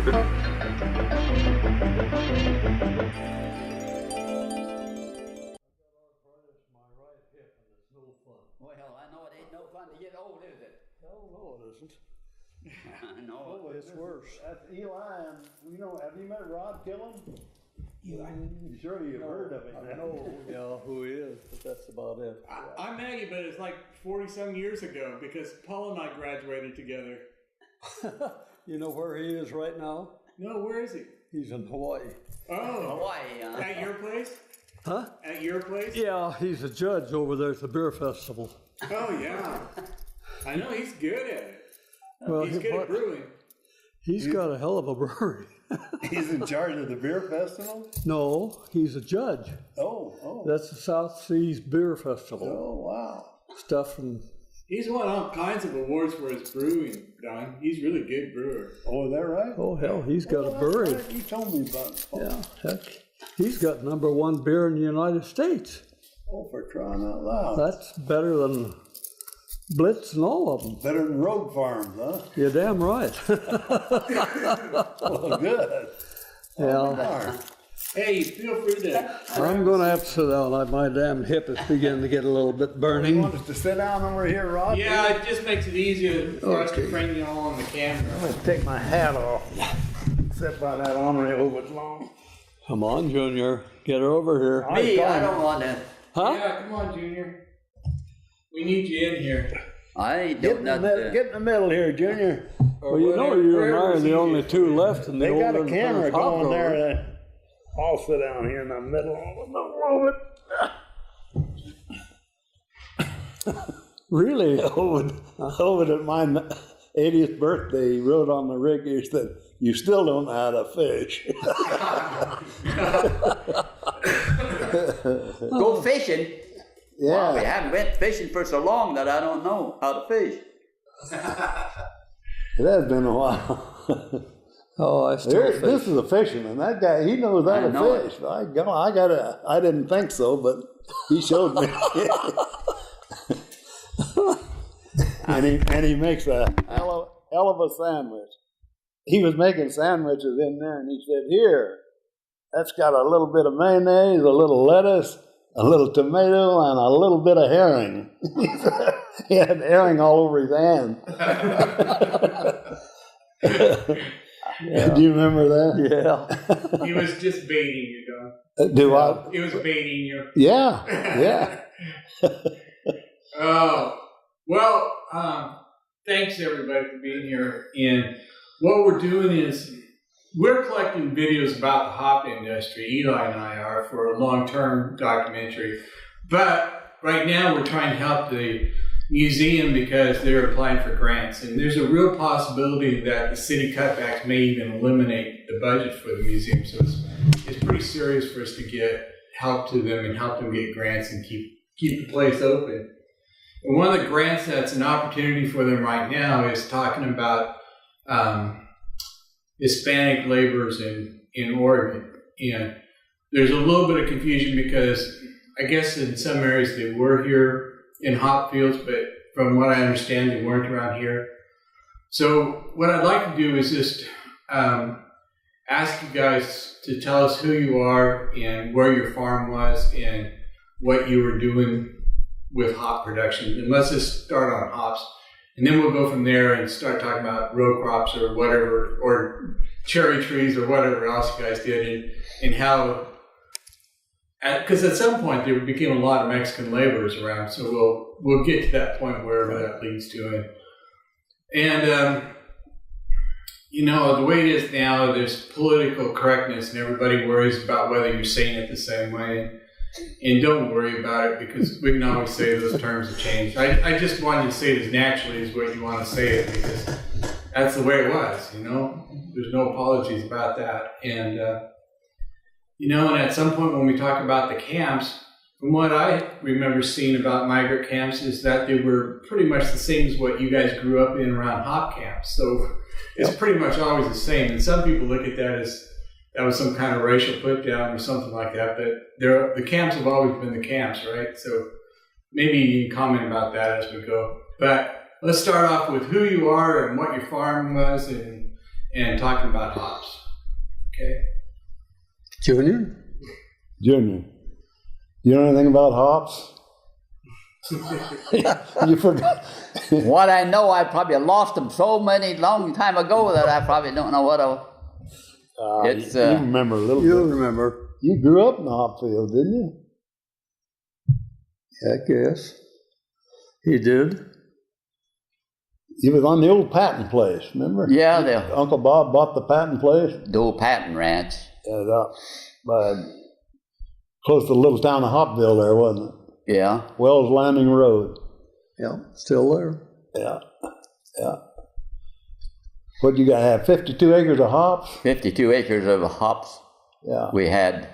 Well, I know it ain't no fun to get old, is it? No, it isn't. No. Oh, it's worse. That's Eli, and have you met Rod Killen? Eli. Sure you've heard of him. I know, who he is, but that's about it. I met him, but it's like 40-some years ago because Paul and I graduated together. You know where he is right now? No, where is he? He's in Hawaii. Oh, Hawaii, at your place? Huh? At your place? Yeah, he's a judge over there at the beer festival. Oh, yeah. I know, he's good at it. Well, He's good at brewing. He's got a hell of a brewery. He's in charge of the beer festival? No, he's a judge. Oh. That's the South Seas Beer Festival. Oh, wow. Stuff from... He's won all kinds of awards for his brewing, Don. He's a really good brewer. Oh, is that right? Oh, hell, he's got a brewery. Right. You told me about it. Yeah, heck. He's got #1 beer in the United States. Oh, for crying out loud. That's better than Blitz and all of them. Better than Rogue Farms, huh? You're damn right. Well, good. Yeah. Darn. Hey, feel free to... I'm going to have to sit down. My damn hip is beginning to get a little bit You burning. want us to sit down over here, Rod? Yeah, it just makes it easier for us to Okay. frame you all on the camera. I'm going to take my hat off. Sit by that ornery over long. Come on, Junior. Get over here. Me, I don't want to. Huh? Yeah, come on, Junior. We need you in here. I ain't Get doing in, the nothing. get in the middle here, Junior. Well, you know you and I are the only two left in the They old got a independent camera hop going roller. there. I'll sit down here in the middle of it. Really? Ovid at my 80th birthday, he wrote on the rig here that you still don't know how to fish. Go fishing. Yeah. Well, we haven't went fishing for so long that I don't know how to fish. It has been a while. Oh, I still fish. This is a fisherman. That guy, he knows how I to know fish. I didn't think so, but he showed me. and he makes a hell of a sandwich. He was making sandwiches in there, and he said, "Here, that's got a little bit of mayonnaise, a little lettuce, a little tomato, and a little bit of herring." He had herring all over his hand. Yeah. Do you remember that? Yeah. He was just baiting you, Don. Do I? He was baiting you. Yeah. Oh, well, thanks everybody for being here. And what we're doing is we're collecting videos about the hop industry. Eli and I are for a long-term documentary. But right now we're trying to help the museum because they're applying for grants. And there's a real possibility that the city cutbacks may even eliminate the budget for the museum. So it's pretty serious for us to get help to them and help them get grants and keep the place open. And one of the grants that's an opportunity for them right now is talking about Hispanic laborers in Oregon. And there's a little bit of confusion because I guess in some areas they were here in hop fields, but from what I understand, they weren't around here. So what I'd like to do is just ask you guys to tell us who you are and where your farm was and what you were doing with hop production. And let's just start on hops. And then we'll go from there and start talking about row crops or whatever, or cherry trees or whatever else you guys did, and how, because at some point there became a lot of Mexican laborers around, so we'll get to that point wherever that leads to. And the way it is now, there's political correctness and everybody worries about whether you're saying it the same way. And don't worry about it because we can always say those terms have changed. I just wanted to say it as naturally as what you want to say it because that's the way it was, There's no apologies about that. And, and at some point when we talk about the camps, from what I remember seeing about migrant camps is that they were pretty much the same as what you guys grew up in around hop camps. So it's pretty much always the same. And some people look at that as that was some kind of racial put down or something like that. But the camps have always been the camps, right? So maybe you can comment about that as we go. But let's start off with who you are and what your farm was and talking about hops. Okay. Junior? Junior, you know anything about hops? You forgot. What I know, I probably lost them so many long time ago that I probably don't know what it's. You remember a little You'll bit. remember. You grew up in the hop field, didn't you? Heck yes. He did. You was on the old Patton place, remember? Yeah, the Uncle Bob bought the Patton place. old Patton Ranch. And up by close to the little town of Hopville there, wasn't it? Yeah. Wells Landing Road. Yeah, still there. Yeah, yeah. What you got to have, 52 acres of hops? 52 acres of hops Yeah. we had.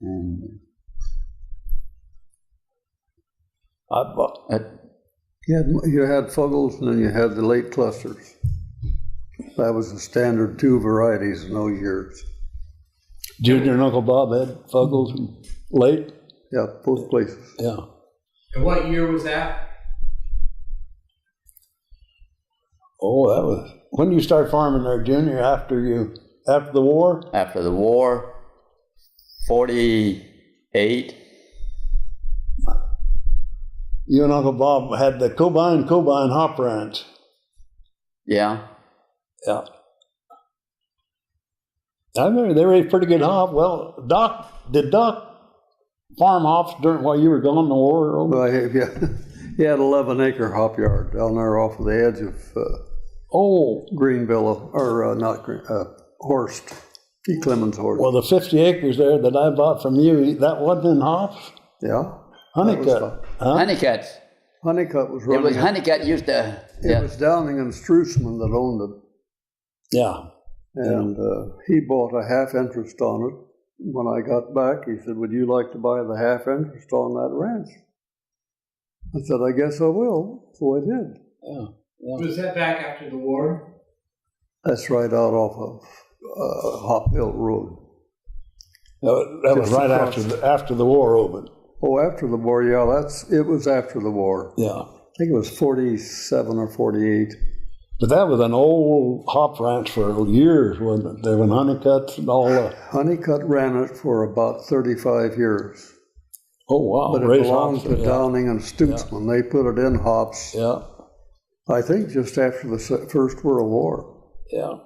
And I bought, You had Fuggles and then you had the late clusters. That was the standard 2 varieties in those years. Junior and Uncle Bob had Fuggles and late. Yeah, both places. Yeah. And what year was that? Oh, that was, when did you start farming there, Junior? After the war? after the war, 48. You and Uncle Bob had the Cobine Hop Ranch. Yeah. Yeah. I remember they raised pretty good hop. Well, did Doc farm hops while you were gone in the war? Or Well, he had 11-acre hop yard down there off of the edge of Greenville, or not Green, Horst, E. Clemens Horst. well, the 50 acres there that I bought from you, that wasn't in hops? Yeah. Honeycut. Huh? Honeycutt. Honeycutt was It running was it. Honeycutt used to. It Yeah. was Downing and Struessman that owned it. Yeah. And he bought a half interest on it. When I got back, he said, would you like to buy the half interest on that ranch? I said, I guess I will. So I did. Yeah. Was that back after the war? That's right out off of Hopville Road. That was Just right across. after the war opened. Oh, after the war, yeah, it was after the war. Yeah. I think it was 47 or 48. But that was an old hop ranch for years, wasn't it? There were honeycuts and all that. Honeycutt ran it for about 35 years. Oh, wow. But it Raised belonged hops, to yeah. Downing and Stutzman. They put it in hops, Yeah. I think, just after the First World War. Yeah.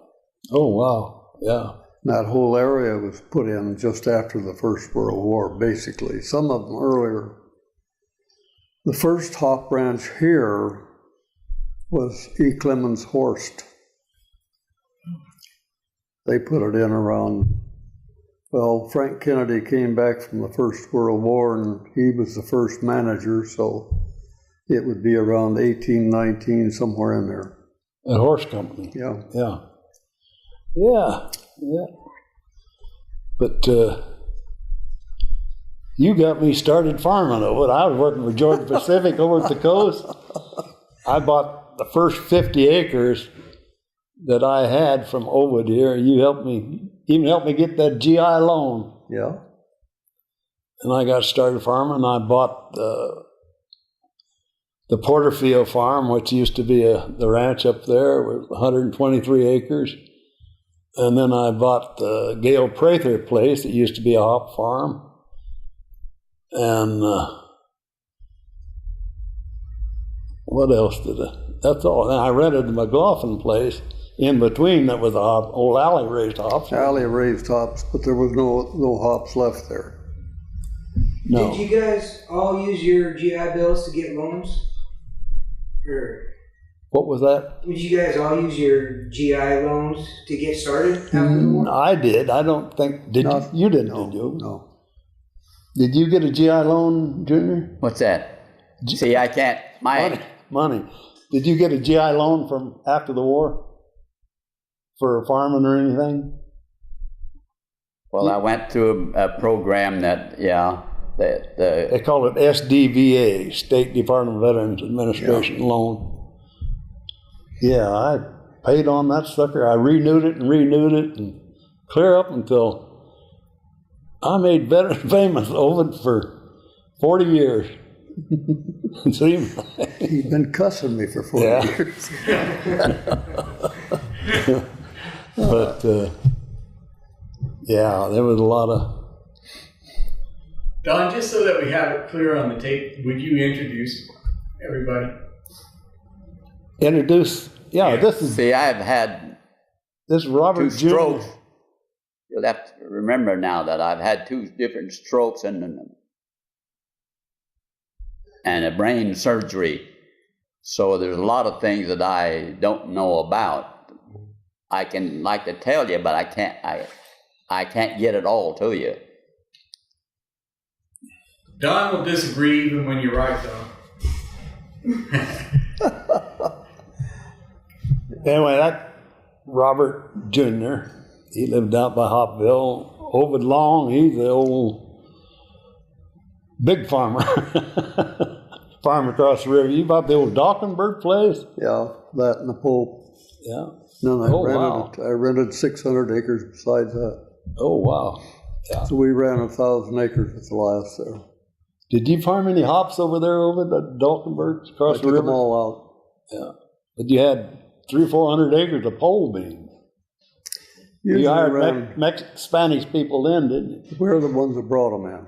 Oh, wow. Yeah. That whole area was put in just after the First World War, basically. Some of them earlier. The first hop ranch here was E. Clemens Horst. They put it in around, well, Frank Kennedy came back from the First World War and he was the first manager, so it would be around 1819, somewhere in there. A horse company. Yeah. Yeah. Yeah. Yeah. But you got me started farming over it. I was working for Georgia Pacific over at the coast. I bought the first 50 acres that I had from Ovid here. You helped me get that GI loan. Yeah. And I got started farming. I bought the Porterfield farm, which used to be the ranch up there, was 123 acres. And then I bought the Gail Prather place. It used to be a hop farm. And what else did I? That's all. Then I rented the McLaughlin place in between. That was a old Alley raised hops. Alley raised hops, but there was no hops left there. No. Did you guys all use your GI bills to get loans? Or What was that? would you guys all use your GI loans to get started after the war? I did. I don't think. Did No. you? You didn't, No, did you? no. Did you get a GI loan, Junior? What's that? See, I can't. Money. Did you get a GI loan from after the war for farming or anything? Well, I went through a program that, They call it SDVA, State Department of Veterans Administration loan. Yeah, I paid on that sucker. I renewed it and clear up until I made veteran payments over for 40 years. It seemed like. He'd been cussing me for 40 Yeah. years. But, yeah, there was a lot of, Don, just so that we have it clear on the tape, would you introduce everybody? introduced, Yeah. this is See, I've had Robert two Jr. strokes. You'll have to remember now that I've had 2 different strokes and a brain surgery. So there's a lot of things that I don't know about. I can like to tell you, but I can't get it all to you. Don will disagree even when you're right, Don. Anyway, that Robert Jr., he lived out by Hopville. Ovid Long, he's the old big farmer. Farm across the river. You about the old Dockenberg place? Yeah, that and the Pope. Yeah. Then I Oh, rented wow. I rented 600 acres besides that. Oh, wow. So we ran 1,000 acres at the last there. Did you farm any hops over there over the Dockenberg I across the took them river? all out. Yeah. But you had 300 or 400 acres of pole beans. Usually You hired ran, Spanish people in, didn't you? we're the ones that brought them in.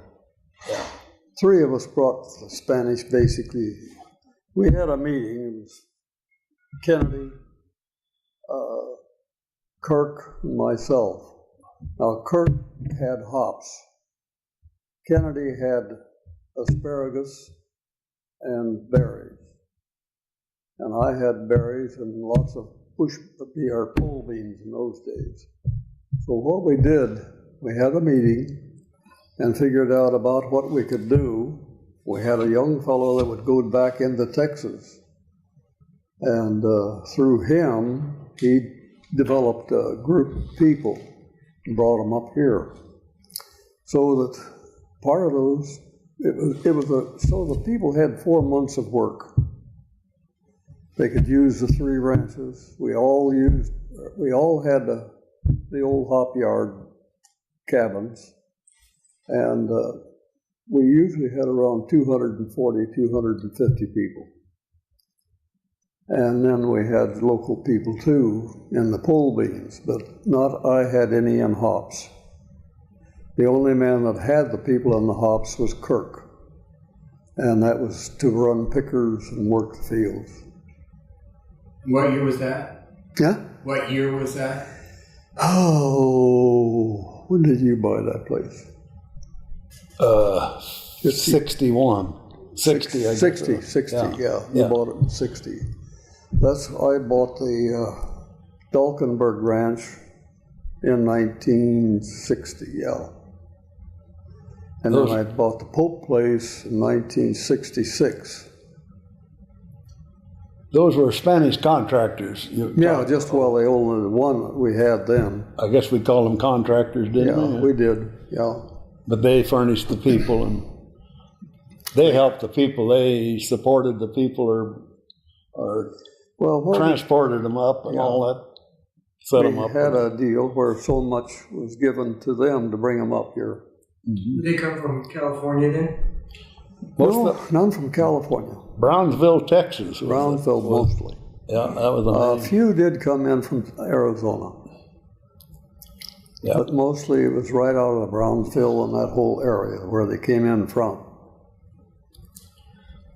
3 of us brought the Spanish, basically. We had a meeting. It was Kennedy, Kirk, and myself. Now, Kirk had hops. Kennedy had asparagus and berries. And I had berries and lots of pole beans in those days. So what we did, we had a meeting and figured out about what we could do. We had a young fellow that would go back into Texas. And through him, he developed a group of people and brought them up here. So that part of those, so the people had 4 months of work. They could use the 3 ranches. We all had the old hop yard cabins. And we usually had around 240, 250 people. And then we had local people too in the pole beans, but not I had any in hops. The only man that had the people in the hops was Kirk. And that was to run pickers and work the fields. What year was that? Yeah? What year was that? Oh, when did you buy that place? 61. 60, I guess. 60, yeah. We Yeah. bought it in 60. I bought the Dalkenberg Ranch in 1960, yeah. And then I bought the Pope place in 1966. Those were Spanish contractors. Yeah, just the only one that we had then. I guess we call them contractors, didn't Yeah, we? we did, yeah. But they furnished the people and they helped the people. They supported the people or Well, transported them up and all that. Set them we up. had a deal where so much was given to them to bring them up here. Did they come from California then? No, none from California. Brownsville, Texas. Brownsville mostly. Yeah, that was A amazing. few did come in from Arizona, Yeah. but mostly it was right out of Brownsville and that whole area where they came in from.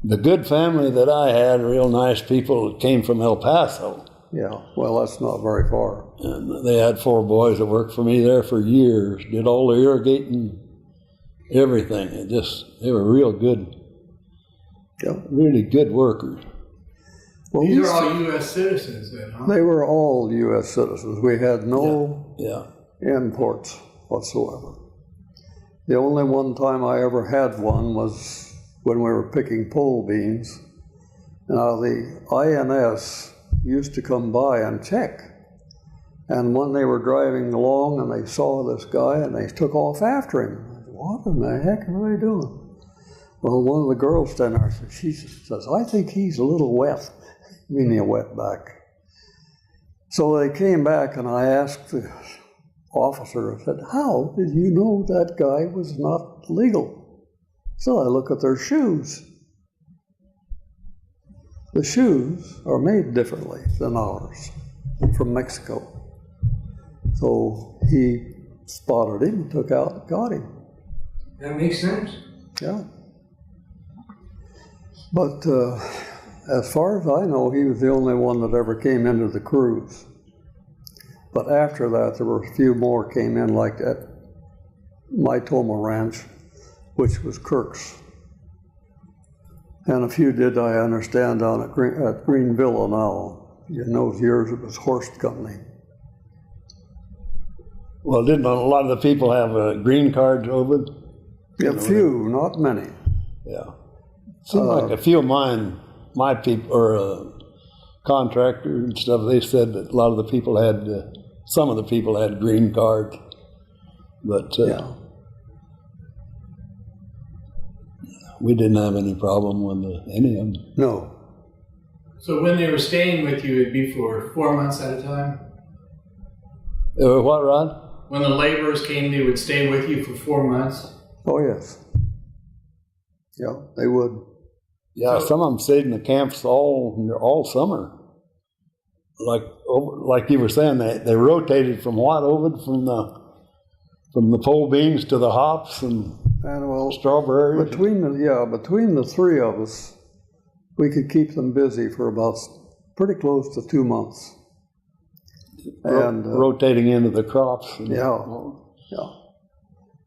The good family that I had, real nice people, came from El Paso. Yeah, well, that's not very far. And they had 4 boys that worked for me there for years, did all the irrigating, everything. They were real good, Yeah. really good workers. Well, These are all U.S. citizens then, huh? they were all U.S. citizens. We had no Yeah. imports whatsoever. The only one time I ever had one was when we were picking pole beans. Now, the INS used to come by and check. And when they were driving along and they saw this guy and they took off after him. I said, what in the heck are they doing? Well, one of the girls standing there, she says, I think he's a little wet, meaning a wetback. So they came back and I asked the officer, I said, how did you know that guy was not legal? So I look at their shoes. The shoes are made differently than ours, from Mexico. So he spotted him, took out and got him. That makes sense. Yeah. But as far as I know, he was the only one that ever came into the cruise. But after that, there were a few more came in, like at Maitoma Ranch, which was Kirk's. And a few did, I understand, down at Green Villa now. In those years, it was Horst Company. Well, didn't a lot of the people have green cards, Obed? A few, not many. Yeah. Seemed like a few of my people, or contractors and stuff, they said that a lot of the people had, some of the people had green cards. But Yeah. we didn't have any problem with any of them. No. So when they were staying with you, it'd be for 4 months at a time? What, Rod? When the laborers came, they would stay with you for 4 months? Oh, yes. Yeah, they would. Yeah, So- some of them stayed in the camps all summer. Like you were saying, they rotated from what, Ovid? From the pole beans to the hops and And well, strawberries. between the three of us, we could keep them busy for about pretty close to 2 months. And rotating into the crops. yeah.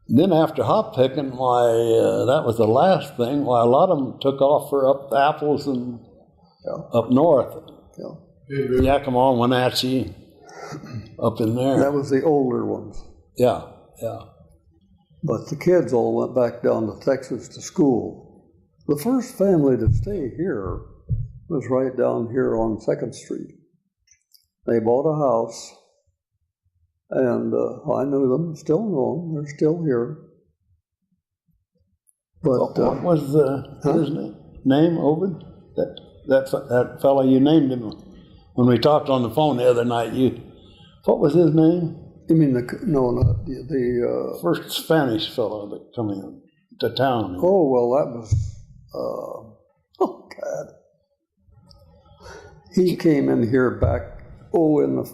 Then after hop picking, that was the last thing. A lot of them took off for up the apples and up north. Yeah. Yakima, Wenatchee, up in there. That was the older ones. Yeah. But the kids all went back down to Texas to school. The first family to stay here was right down here on 2nd Street. They bought a house, and I knew them, still know them, they're still here. But What was his name, Obed? That fellow, you named him when we talked on the phone the other night. What was his name? you mean not the First Spanish fellow that come in to town. oh, well, that was, oh, God. He came in here back, in the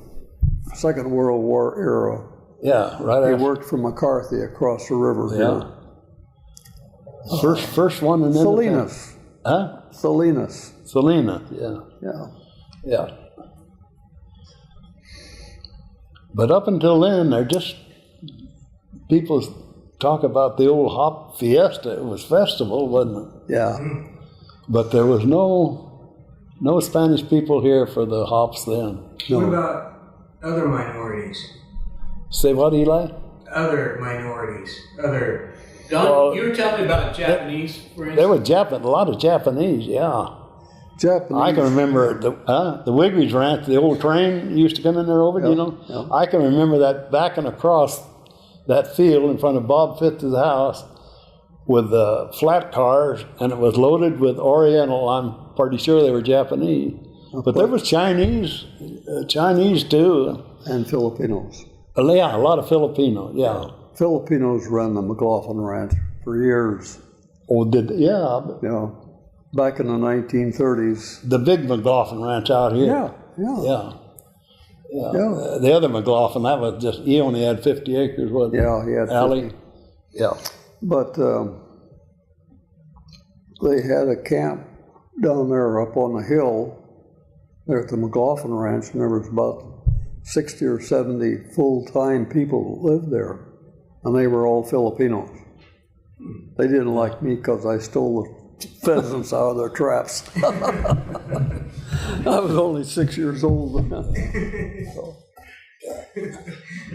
Second World War era. Yeah, right He after. worked for McCarthy across the river here. First one in Salinas. Huh? Salinas. Salina, yeah. Yeah. But up until then, they're just, people talk about the old hop fiesta. It was festival, wasn't it? Yeah. But there was no Spanish people here for the hops then. What about other minorities? Say what, Eli? Other minorities. Other. Don, Well, you were telling me about Japanese, for instance. There were a lot of Japanese, yeah. Japanese. I can remember the Wigreys Ranch, the old train used to come in there over, you know? Yeah. I can remember that backing across that field in front of Bob Fitz's house with flat cars, and it was loaded with Oriental. I'm pretty sure they were Japanese. But there was Chinese too. And Filipinos. Yeah, a lot of Filipinos, yeah. Filipinos ran the McLaughlin Ranch for years. Oh, yeah, You know, back in the 1930s. the big McLaughlin Ranch out here. Yeah. Yeah. The other McLaughlin, that was just, he only had 50 acres, wasn't he? Yeah, he had 50. Alley. Yeah. But they had a camp down there up on the hill there at the McLaughlin Ranch, and there was about 60 or 70 full-time people that lived there, and they were all Filipinos. They didn't like me because I stole the pheasants out of their traps. I was only 6 years old then.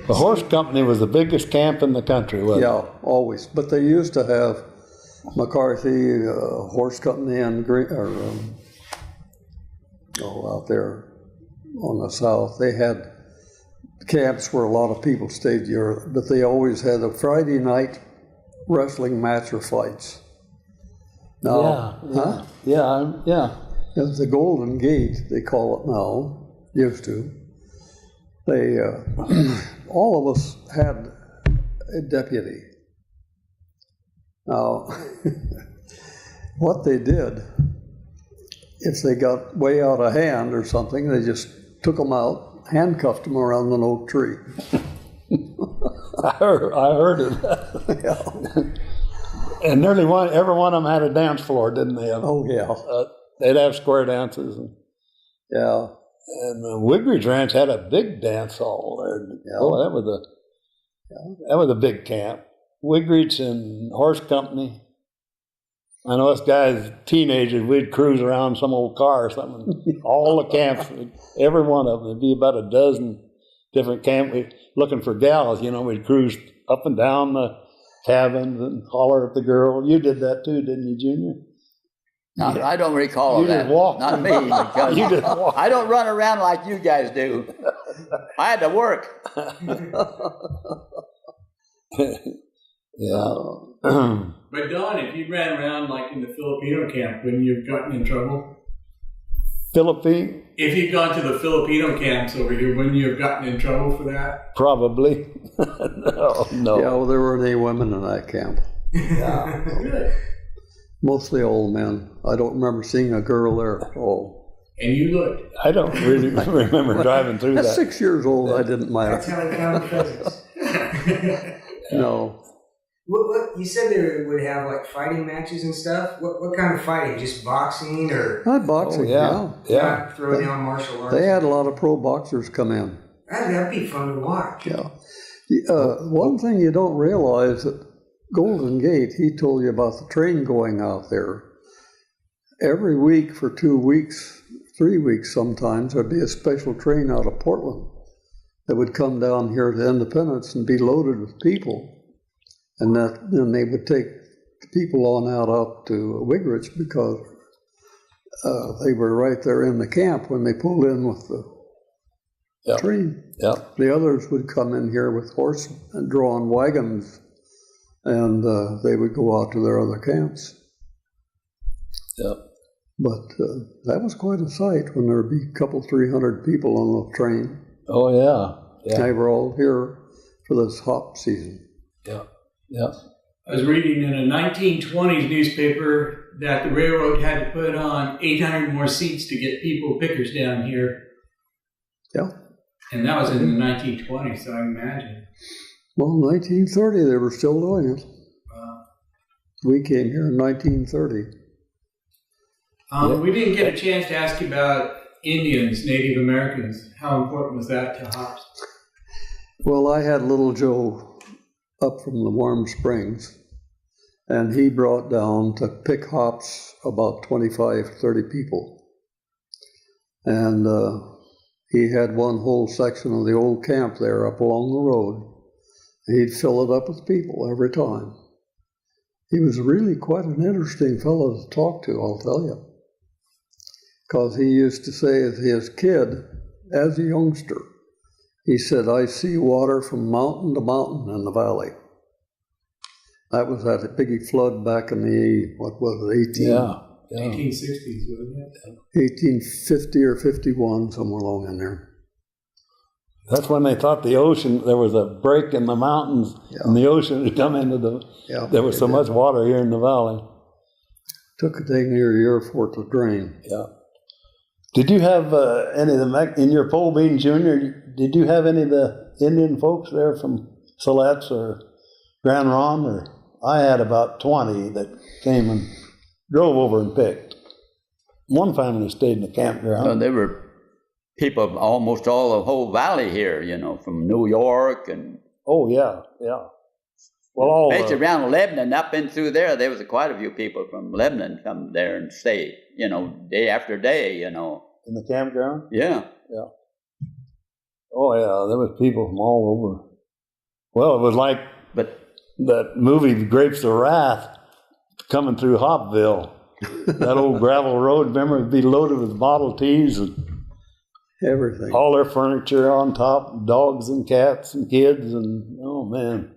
The horse company was the biggest camp in the country, wasn't it? Yeah, always. But they used to have McCarthy Horse Company and out there on the south. They had camps where a lot of people stayed there, but they always had a Friday night wrestling match or fights. Now, Yeah. It's the Golden Gate, they call it now, used to. They, all of us had a deputy. Now, what they did if they got way out of hand or something, they just took them out, handcuffed them around an oak tree. I heard of that. Yeah. And nearly every one of them had a dance floor, didn't they? Oh, yeah. They'd have square dances. Yeah. And Wigridge Ranch had a big dance hall there. Yeah. Oh, that was a big camp. Wigridge and Horse Company. I know us guys, teenagers, we'd cruise around some old car or something. All the camps, every one of them. There'd be about a dozen different camps looking for gals. You know, we'd cruise up and down the cabins and holler at the girl. You did that too, didn't you, Junior? No, I don't recall You that. just walked. Not me, because You just walked. I don't run around like you guys do. I had to work. Yeah. But Don, if you ran around like in the Filipino camp, wouldn't you have gotten in trouble? Philippine? If you'd gone to the Filipino camps over here, wouldn't you have gotten in trouble for that? Probably. No. Yeah, well, there weren't any women in that camp. Yeah. Good. Mostly old men. I don't remember seeing a girl there at all. And you looked. I don't really remember driving through At that. 6 years old, I didn't That's mind. how they found the pheasants. No. What you said they would have like fighting matches and stuff. What kind of fighting? Just boxing or Not boxing, yeah. not throw down martial arts? They had a lot of pro boxers come in. That'd be fun to watch. Yeah. One thing you don't realize that Golden Gate, he told you about the train going out there. Every week for 2 weeks, 3 weeks sometimes, there'd be a special train out of Portland that would come down here to Independence and be loaded with people. And then they would take the people on out to Wigridge because they were right there in the camp when they pulled in with the train. Yeah. The others would come in here with horse and drawn wagons, and they would go out to their other camps. Yeah. But that was quite a sight when there would be a couple, 300 people on the train. Oh, yeah. They were all here for this hop season. Yeah. Yeah. I was reading in a 1920s newspaper that the railroad had to put on 800 more seats to get people pickers down here. Yeah. And that was in the 1920s, so I imagine. Well, in 1930, they were still doing it. We came here in 1930. We didn't get a chance to ask you about Indians, Native Americans. How important was that to hops? Well, I had little Joe up from the Warm Springs, and he brought down to pick hops about 25, 30 people. And he had one whole section of the old camp there up along the road. He'd fill it up with people every time. He was really quite an interesting fellow to talk to, I'll tell you. Because he used to say as his kid, as a youngster, he said, I see water from mountain to mountain in the valley. That was that big flood back in the, 1860s, wasn't it? 1850 or 51, somewhere along in there. That's when they thought the ocean, there was a break in the mountains, and the ocean had come into the, there was so much water here in the valley. Took a day near a year for it to drain. Yeah. Did you have any of the, in your pole being junior, did you have any of the Indian folks there from Siletz or Grand Ronde? Or I had about 20 that came and drove over and picked. One family stayed in the campground. So there were people of almost all the whole valley here, you know, from New York and Oh, yeah, yeah. Well, all especially around Lebanon, up and through there was quite a few people from Lebanon come there and stay, you know, day after day, you know. in the campground? Yeah. Yeah. Oh, yeah, there was people from all over. Well, it was like that movie, Grapes of Wrath, coming through Hopville. That old gravel road, remember, it'd be loaded with Model Ts and Everything. all their furniture on top, dogs and cats and kids, and oh man.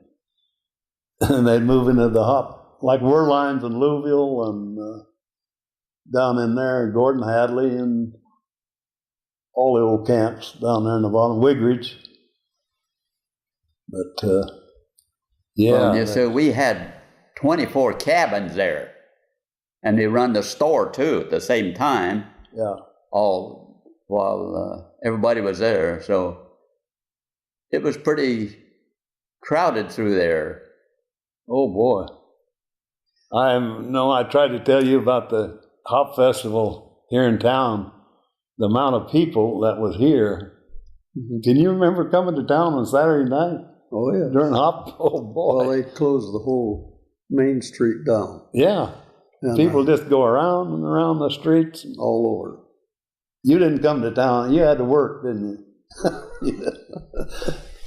And they'd move into the hop, like Werlines in Louisville and down in there, Gordon Hadley and all the old camps down there in the bottom, Wigridge. But Well, so we had 24 cabins there, and they run the store too at the same time. Yeah. all while everybody was there. So it was pretty crowded through there. Oh boy. I tried to tell you about the Hop Festival here in town, the amount of people that was here. Can you remember coming to town on Saturday night Oh, yeah. during Hop? Oh boy. Well, they closed the whole Main Street down. Yeah. And, People just go around and around the streets. all over. You didn't come to town. You had to work, didn't you?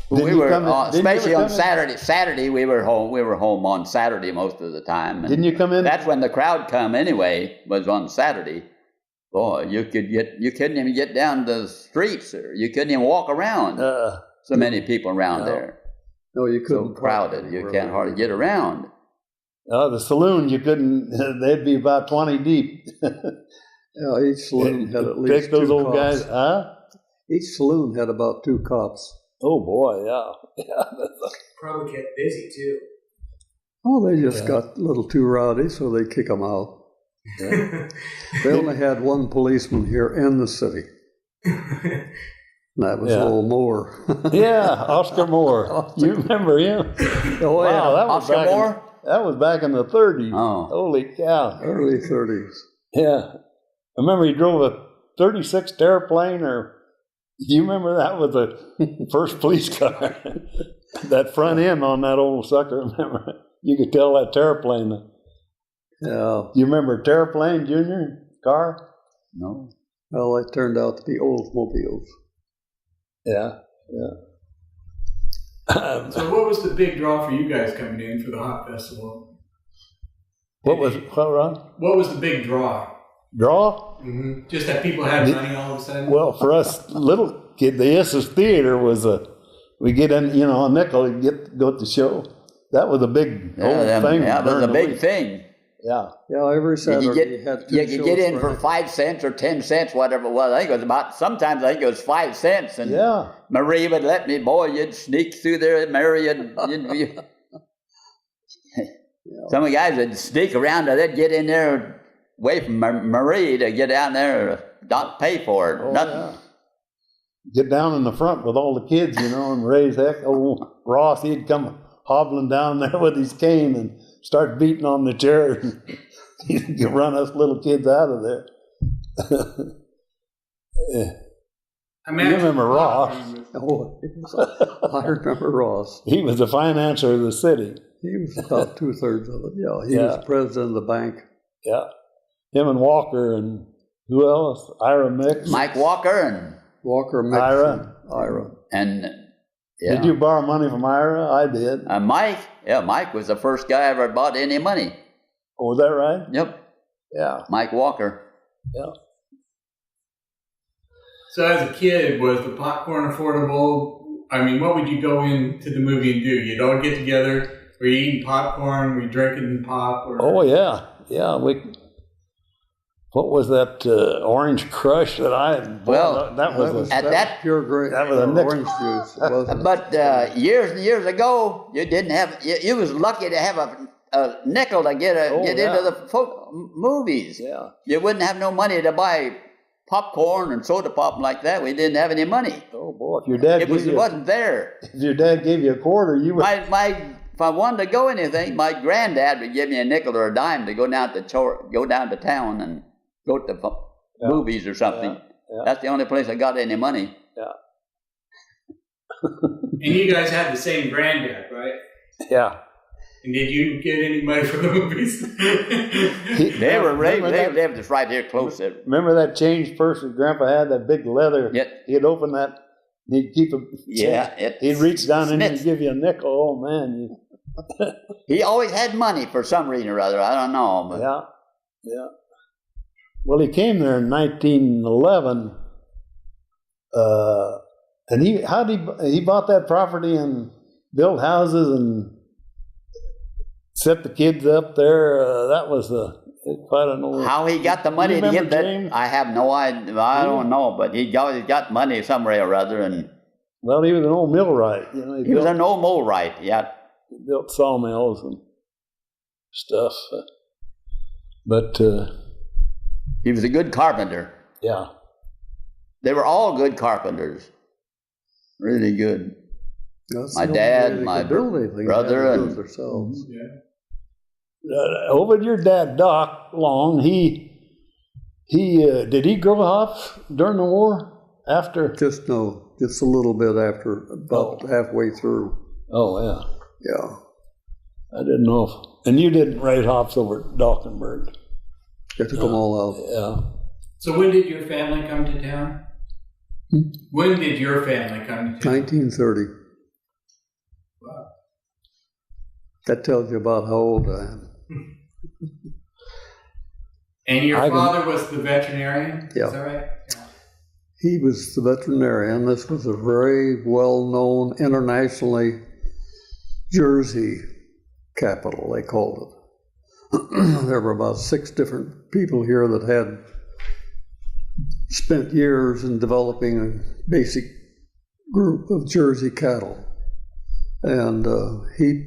We were, especially on Saturday. Saturday, we were home. We were home on Saturday most of the time. And Didn't you come in? that's when the crowd come anyway. Was on Saturday. Boy, you couldn't even get down the streets, or you couldn't even walk around. So many people around there. No, you couldn't. So crowded, you can't hardly get around. The saloon, you couldn't. They'd be about 20 deep. Yeah, each saloon had at least Take those two old cops. guys, huh? Each saloon had about 2 cops. Oh boy, yeah. Probably kept busy too. Oh, they just got a little too rowdy, so they kick them out. They only had one policeman here in the city. And that was old Moore. Yeah, Oscar Moore. You remember him? Oh, Wow, that was Oscar back Moore? That was back in the 30s. Oh. Holy cow. Early 30s. Yeah. I remember he drove a 36 Terraplane, or you remember that was the first police car? That front end on that old sucker, remember? You could tell that Terraplane. Yeah. You remember Terraplane Jr. car? No. Well, they turned out to be Oldsmobiles. Yeah, yeah. So what was the big draw for you guys coming in for the Hop Festival? What, Ron? What was the big draw? Draw? Mm-hmm. Just that people had money all of a sudden? Well, for us little kid, the Issa's Theater was we get in, a nickel and go to the show. That was a big old thing. Yeah, it was during a the big week. thing. Yeah. Yeah, every Saturday You could get in for 5 cents or 10 cents, whatever it was. I think it was about, sometimes I think it was 5 cents. And Yeah. Marie would let me, boy, you'd sneak through there, Mary, you'd be... Some of the guys would sneak around, they'd get in there away from Marie to get down there, not pay for it, nothing. Yeah. Get down in the front with all the kids, and raise heck. Old Ross, he'd come hobbling down there with his cane and start beating on the chair. He'd run us little kids out of there. Yeah. You remember Ross? Oh, I remember Ross. He was the financier of the city. He was about 2/3 of it. Yeah, he was president of the bank. Yeah. Him and Walker and who else? Ira Mix. Mike Walker and Walker, Ira. yeah. Did you borrow money from Ira? I did. Mike was the first guy I ever bought any money. Oh, was that right? Yep, Yeah. Mike Walker. Yeah. So as a kid, was the popcorn affordable? I mean, what would you go into the movie and do? You'd all get together. Were you eating popcorn? Were you drinking pop? Or? Oh, yeah. Yeah. What was that Orange Crush that I bought? Well, that was at that pure grape, that was a orange juice. It wasn't. But years and years ago, you didn't have. You was lucky to have a nickel to get into the movies. Yeah. You wouldn't have no money to buy popcorn and soda pop like that. We didn't have any money. Oh boy! If your dad Wasn't there. If your dad gave you a quarter, you would. If I wanted to go anything, my granddad would give me a nickel or a dime to go down to town and go to movies or something. Yeah. That's the only place I got any money. Yeah. And you guys had the same granddad, right? Yeah. And did you get any money for the movies? They lived just right here close. Remember that change purse that Grandpa had, that big leather? Yeah. He'd open that. He'd keep a Yeah. He'd reach down in there and Smith. give you a nickel. Oh man. He always had money for some reason or other. I don't know. But Yeah. Yeah. Well, he came there in 1911, and he bought that property and built houses and set the kids up there. That was quite an old. how he got the money You to remember get that, James? I have no idea. I don't know, but he always got money somewhere or other, and Well, he was an old millwright. he was an old millwright. Yeah. built sawmills and stuff. But He was a good carpenter. Yeah. They were all good carpenters, really good. That's My the only dad, way they my could build anything, brother, they had to do it and- themselves. Over your dad, Doc Long, he did he grow hops during the war? After? Just a little bit after, about halfway through. Oh, yeah. Yeah. I didn't know if, and you didn't raise hops over at Dawkinburg. They took them all out. Yeah. So when did your family come to town? When did your family come to town? 1930. Wow. That tells you about how old I am. And your I can- father was the veterinarian? Yeah. Is that right? Yeah. He was the veterinarian. This was a very well-known internationally Jersey capital, they called it. There were about 6 different people here that had spent years in developing a basic group of Jersey cattle. And he,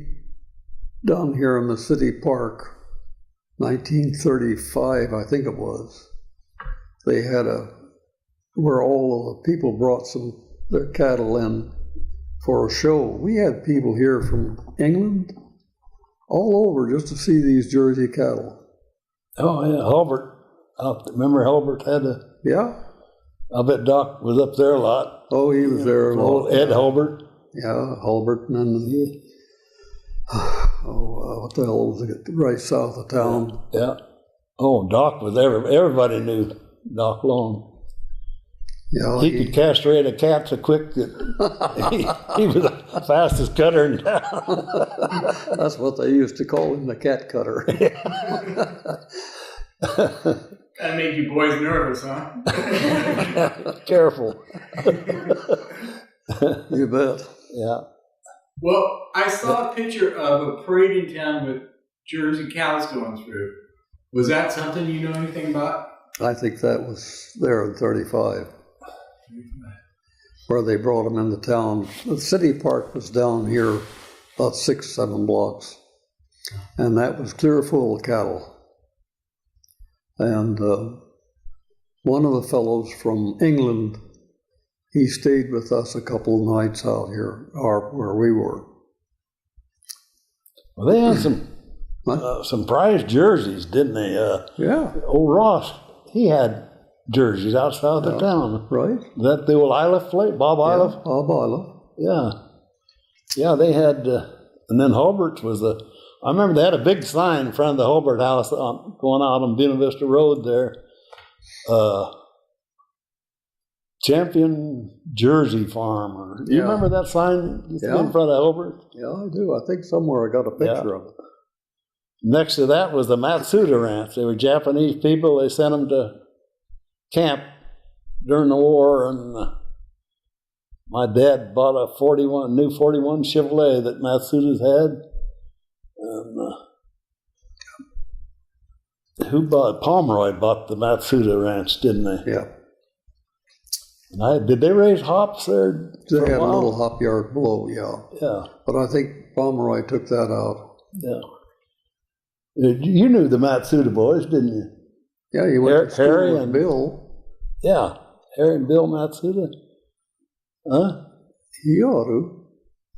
down here in the city park, 1935, I think it was, they had where all of the people brought their cattle in for a show. We had people here from England, all over, just to see these Jersey cattle. Oh, yeah. Hulbert. Remember Hulbert had a, Yeah. I bet Doc was up there a lot. Oh, he was there a lot. Old Ed Hulbert. Yeah, Hulbert, and then what the hell was it? Right south of town. Yeah. Oh, Doc was everybody knew Doc Long. Yeah, He could castrate a cat so quick that he was the fastest cutter in town. that's what they used to call him, the cat cutter. That made you boys nervous, huh? Careful. You bet. Yeah. Well, I saw a picture of a parade in town with Jersey cows going through. Was that something you know anything about? I think that was there in 35, where they brought them into town. The city park was down here about 6, 7 blocks, and that was clear full of cattle. And one of the fellows from England, he stayed with us a couple of nights out here, where we were. Well, they had some prized jerseys, didn't they? Yeah, Old Ross, he had jerseys out south of town. right? That the old Iliff plate, Bob Iliff? Bob Isla. Yeah. Yeah, they had, and then Hulbert's was I remember they had a big sign in front of the Hulbert house going out on Buena Vista Road there. Champion Jersey Farm. Do you Yeah. remember that sign in Yeah. front of Hulbert? Yeah, I do. I think somewhere I got a picture of it. Next to that was the Matsuda Ranch. They were Japanese people. They sent them to camp during the war, and my dad bought a new 41 Chevrolet that Matsuda's had. And Pomeroy bought the Matsuda Ranch, didn't they? Yeah. And did they raise hops there? They for had a while? little hop yard below, yeah. Yeah, But I think Pomeroy took that out. yeah. You knew the Matsuda boys, didn't you? Yeah, he went to school Harry with and- Bill. Yeah, Harry and Bill Matsuda. Huh? He ought to.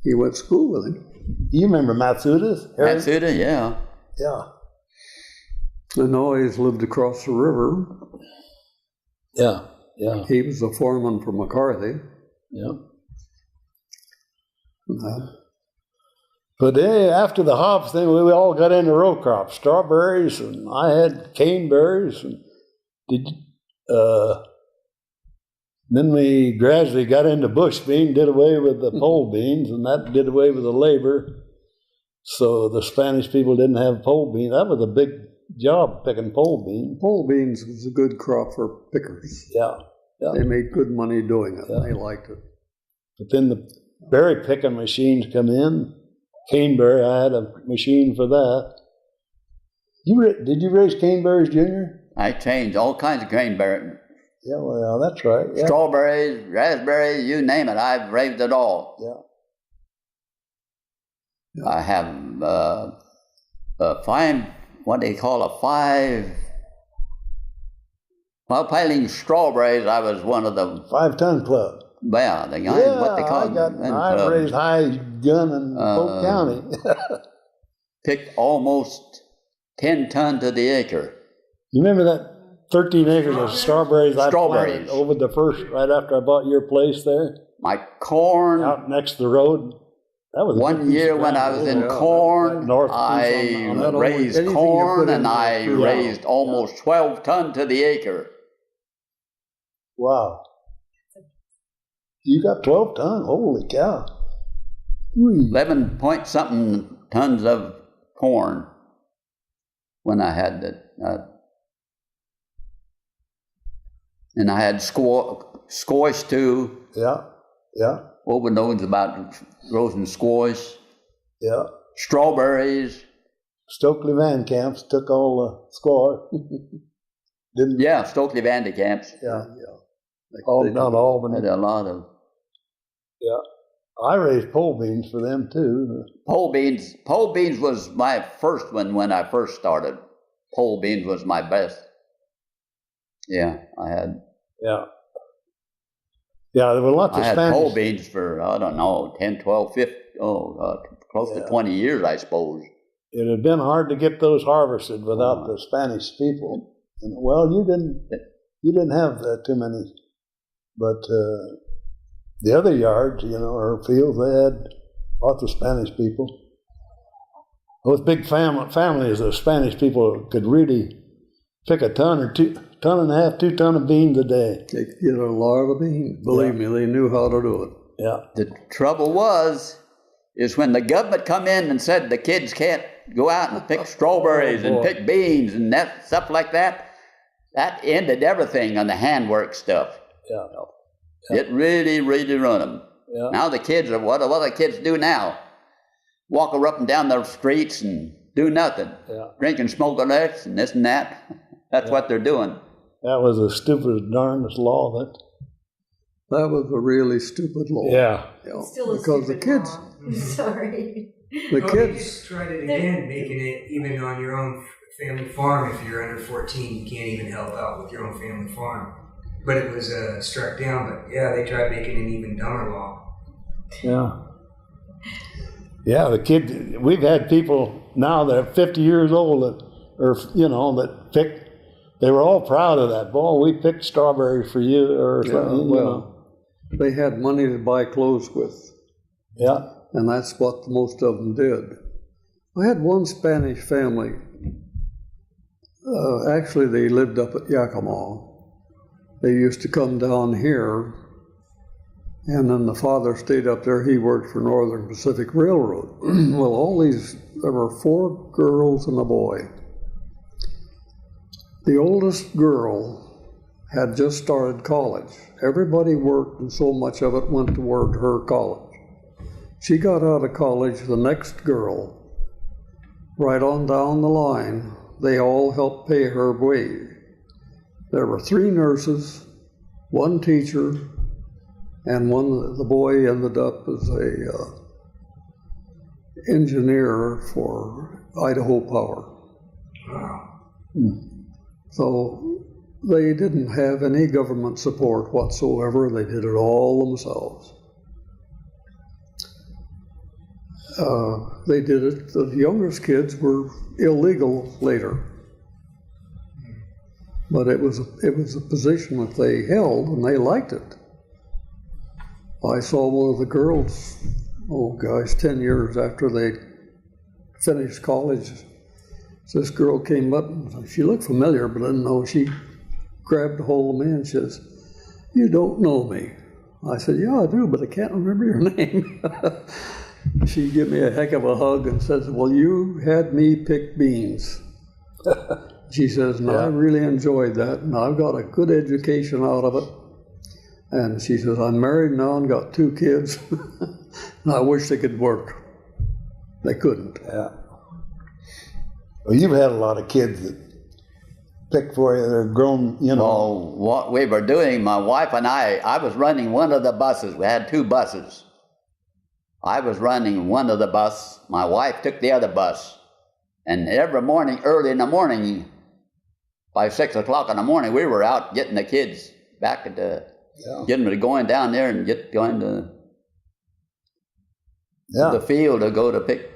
He went to school with him. You remember Matsuda's? Harry? Matsuda, yeah. Yeah. The Noyes lived across the river. Yeah, yeah, He was a foreman for McCarthy. yeah. Uh, But after the hops, then we all got into row crops, strawberries, and I had caneberries. And then we gradually got into bush bean, did away with the pole beans, and that did away with the labor. So the Spanish people didn't have pole beans. That was a big job, picking pole beans. pole beans was a good crop for pickers. Yeah, yeah. They made good money doing it. Yeah. They liked it. But then the berry picking machines come in. Caneberry, I had a machine for that. Did you raise caneberries, Junior? I changed all kinds of cranberry, Yeah, well, that's right. Yeah. strawberries, raspberries, you name it. I've raised it all. Yeah. I have a fine, what they call a 5 While planting strawberries, I was one of the 5-ton club. what they call I raised high gun in Polk County. picked almost 10 ton to the acre. You remember that 13 acres of strawberries I planted over the first, right after I bought your place there? My corn. Out next to the road. That was one year when I was in corn, I raised corn and I raised almost 12 ton to the acre. Wow. You got 12 ton? Holy cow. 11 point something tons of corn when I had it. And I had squash too. Yeah. Over knows about roasting squash. Yeah. Strawberries. Stokely Van Camps took all the squash. Didn't? Yeah, Stokely Van Camps. Yeah. Not Albany. Had a lot of. Yeah. I raised pole beans for them too. Pole beans was my first one when I first started. Pole beans was my best. Yeah, I had. Yeah. Yeah, there were lots of Spanish. I had pole beans for, 10, 12, 15, close to 20 years, I suppose. It had been hard to get those harvested without the Spanish people. And, well, you didn't have too many, but the other yards, or fields, they had lots of Spanish people. Those big families of Spanish people could really pick a ton or 2 ton of beans a day. They could get a lot of beans. Believe me, they knew how to do it. Yeah. The trouble is when the government come in and said the kids can't go out and pick strawberries and pick beans and that stuff like that, that ended everything on the handwork stuff. Yeah. It really, really ruined them. Yeah. Now the kids are, what the kids do now? Walk up and down the streets and do nothing. Yeah. Drinking smokeless and this and that. That's what they're doing. That was the stupidest, darndest law. That was a really stupid law. Yeah. Still a because stupid the kids. Law. Sorry. The kids. You just tried it again, making it even on your own family farm. If you're under 14, you can't even help out with your own family farm. But it was struck down. But yeah, they tried making an even dumber law. Yeah. Yeah, the kids. We've had people now that are 50 years old that pick. They were all proud of that. Boy, we picked strawberries for you, or something. They had money to buy clothes with. Yeah. And that's what most of them did. I had one Spanish family. Actually, they lived up at Yakima. They used to come down here, and then the father stayed up there. He worked for Northern Pacific Railroad. Well, there were 4 girls and a boy. The oldest girl had just started college. Everybody worked, and so much of it went toward her college. She got out of college, the next girl, right on down the line, they all helped pay her way. There were 3 nurses, 1 teacher, and the boy ended up as a engineer for Idaho Power. Wow. So they didn't have any government support whatsoever. They did it all themselves. They did it. The youngest kids were illegal later, but it was a position that they held, and they liked it. I saw one of the girls, 10 years after they finished college. This girl came up, and she looked familiar, but I didn't know. She grabbed a hold of me and she says, "You don't know me." I said, "Yeah, I do, but I can't remember your name." She gave me a heck of a hug and says, "Well, you had me pick beans." She says, "No, I really enjoyed that, and I've got a good education out of it." And she says, "I'm married now and got 2 kids, and I wish they could work." They couldn't. Yeah. Well, you've had a lot of kids that pick for you that are grown, Well, what we were doing, my wife and I was running one of the buses. We had 2 buses. I was running one of the bus. My wife took the other bus. And every morning, early in the morning, by 6 o'clock in the morning, we were out getting the kids back at getting them going down there and going to the field to go to pick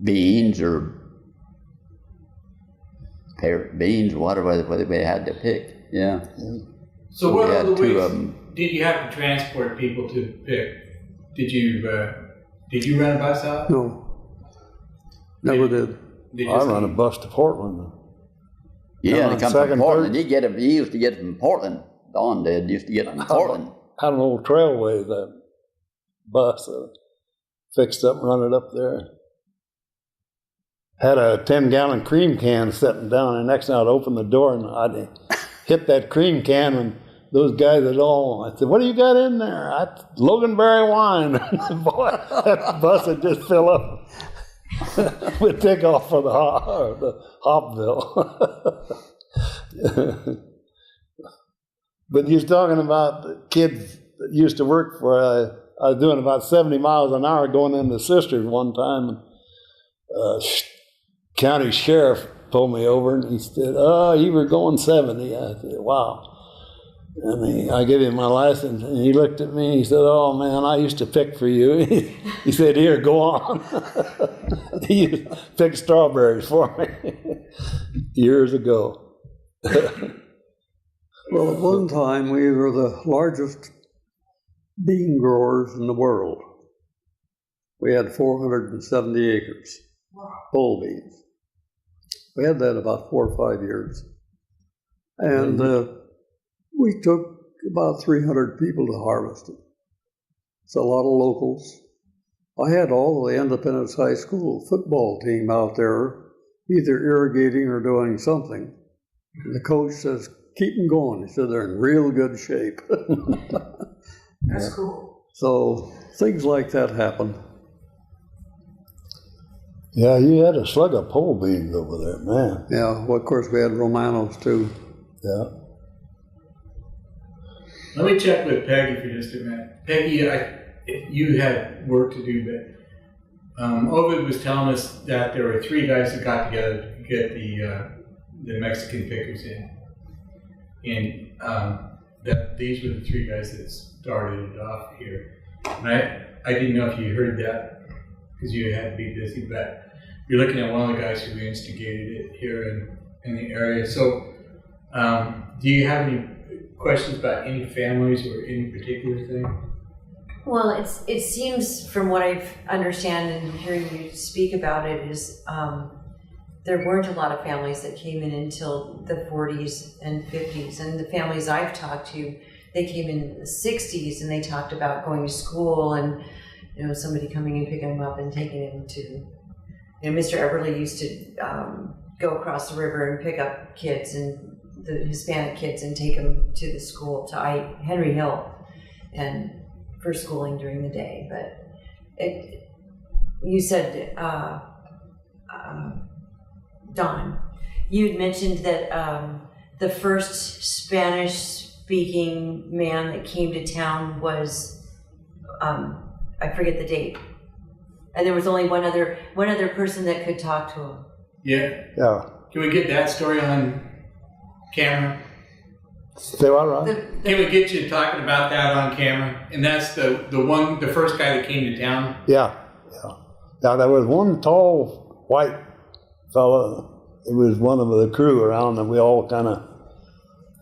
beans or beans, whatever we had to pick. Yeah. So what we had other two ways of them. did you have to transport people to pick? Did you run a bus out? No, never did. Did you I run a bus to Portland. Yeah, Yeah, they come second, from Portland. third. He used to get it from Portland. Don did. Used to get it from Portland. Had an old Trailway, that bus, fixed up and run it up there. Had a 10-gallon cream can sitting down, and next night I'd open the door and I'd hit that cream can, and those guys at all, I said, "What do you got in there?" Loganberry wine. Boy, that bus would just fill up. We'd take off for the Hopville. But you was talking about the kids that used to work for, I was doing about 70 miles an hour going into Sisters one time, and county sheriff pulled me over and he said, "Oh, you were going 70. I said, "Wow." And I gave him my license, and he looked at me and he said, "Oh man, I used to pick for you." He said, "Here, go on." He used to pick strawberries for me years ago. Well, at one time we were the largest bean growers in the world. We had 470 acres, pole beans. We had that about 4 or 5 years. And we took about 300 people to harvest it. It's a lot of locals. I had all of the Independence High School football team out there, either irrigating or doing something. And the coach says, "Keep them going." He said, "They're in real good shape." That's cool. So things like that happen. Yeah, you had a slug of pole beans over there, man. Yeah, well, of course we had Romanos too. Yeah. Let me check with Peggy for just a minute. Peggy, you had work to do, but Ovid was telling us that there were 3 guys that got together to get the Mexican pickers in, and that these were the 3 guys that started it off here. And I didn't know if you heard that because you had to be busy, but you're looking at one of the guys who instigated it here in the area. So, do you have any questions about any families or any particular thing? Well, it seems from what I understand and hearing you speak about it is there weren't a lot of families that came in until the 40s and 50s. And the families I've talked to, they came in the 60s and they talked about going to school and, you know, somebody coming and picking them up and taking them to, you know, Mr. Everly used to go across the river and pick up kids and the Hispanic kids and take them to the school, to Henry Hill, and for schooling during the day. But you said, Don, you had mentioned that the first Spanish-speaking man that came to town was, I forget the date, and there was only one other person that could talk to him. Yeah. Yeah. Can we get that story on camera? Say what, Ron? Can we get you talking about that on camera? And that's the first guy that came to town. Yeah. Now there was one tall white fella. It was one of the crew around, and we all kind of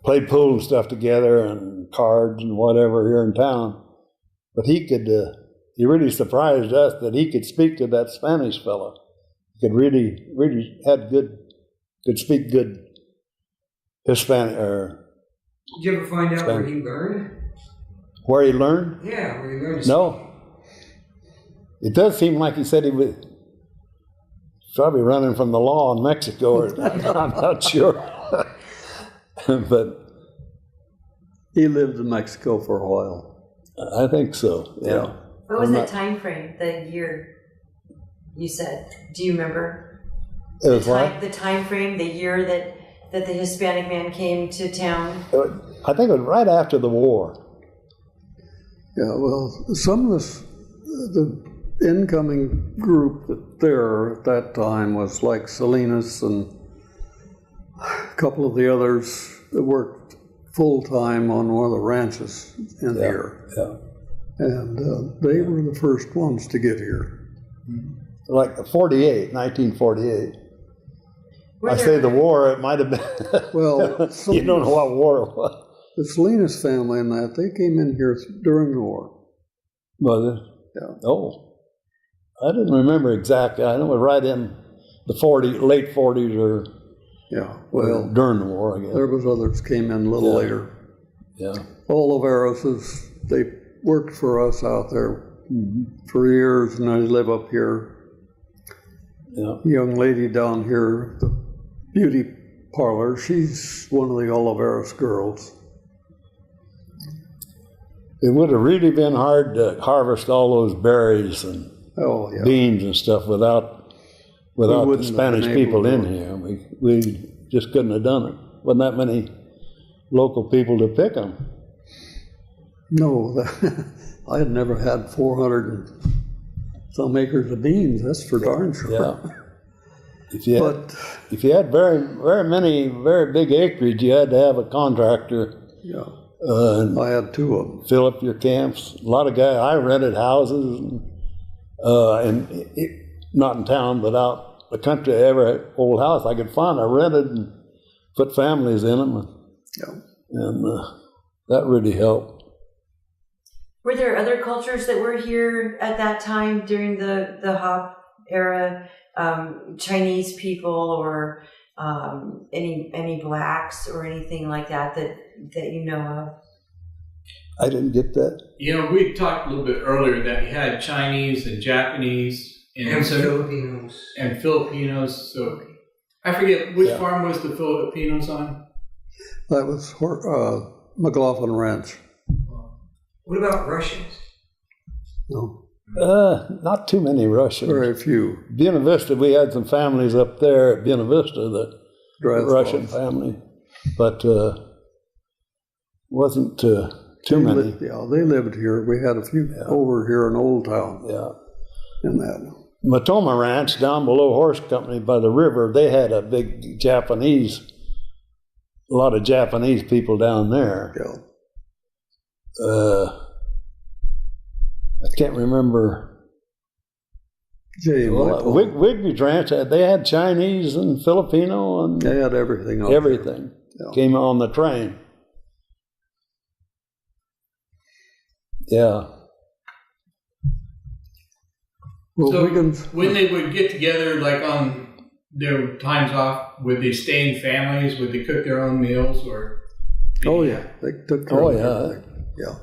played pool and stuff together, and cards and whatever here in town. But he could. He really surprised us that he could speak to that Spanish fella. He could really could speak good Hispanic or. Did you ever find out where he learned? Where he learned? Yeah, where he learned to No. It does seem like he said he was probably running from the law in Mexico, or I'm not sure. But He lived in Mexico for a while. I think so, yeah. What was the time frame, the year you said? Do you remember? It was what? The time frame, the year that the Hispanic man came to town? I think it was right after the war. Yeah, well, some of the incoming group there at that time was like Salinas and a couple of the others that worked full-time on one of the ranches in here. Yeah. And they were the first ones to get here. Like 1948. Were I there- say the war, it might have been. Well, You don't know what war it was. the Salinas family and that, they came in here during the war. Was it? Yeah. Oh, I didn't remember exactly. I know it was right in the late 40s or Yeah, well, during the war, I guess. there was others came in a little Yeah. later. Yeah. All of Eris's, they worked for us out there for years, and they live up here. Yeah. Young lady down here, the beauty parlor, she's one of the Oliveros girls. It would have really been hard to harvest all those berries and Oh, yeah. beans and stuff without We the wouldn't have Spanish been able people to in do it. here. We just couldn't have done it. Wasn't that many local people to pick them. No, I had never had 400 and some acres of beans, that's for darn sure. Yeah. But, If you had very big acreage, you had to have a contractor yeah, and I had 2 of them. fill up your camps. A lot of guys, I rented houses, not in town, but out the country. Every old house I could find, I rented and put families in them, Yeah. and that really helped. Were there other cultures that were here at that time during the Hop era? Chinese people or any blacks or anything like that you know of? I didn't get that. You know, we talked a little bit earlier that you had Chinese and Japanese And some- Filipinos. and Filipinos. So I forget which Yeah. farm was the Filipinos on. That was McLaughlin Ranch. What about Russians? No, Not too many Russians. very few. Buena Vista, we had some families up there at Buena Vista, the Draskovs. Russian family, but wasn't too many. Yeah, they lived here. We had a few over here in Old Town Yeah. in that. Matoma Ranch down below Horse Company by the river, they had a big a lot of Japanese people down there. Yeah. I can't remember. Jay and Well, Michael, Wigby's Ranch, they had Chinese and Filipino and they had everything. up everything. Yeah. Came on the train. Yeah. Well, So Wiggins, when they would get together, like on their times off, would they stay in families? Would they cook their own meals or? oh yeah, they took care Oh, of yeah. everything. Yeah.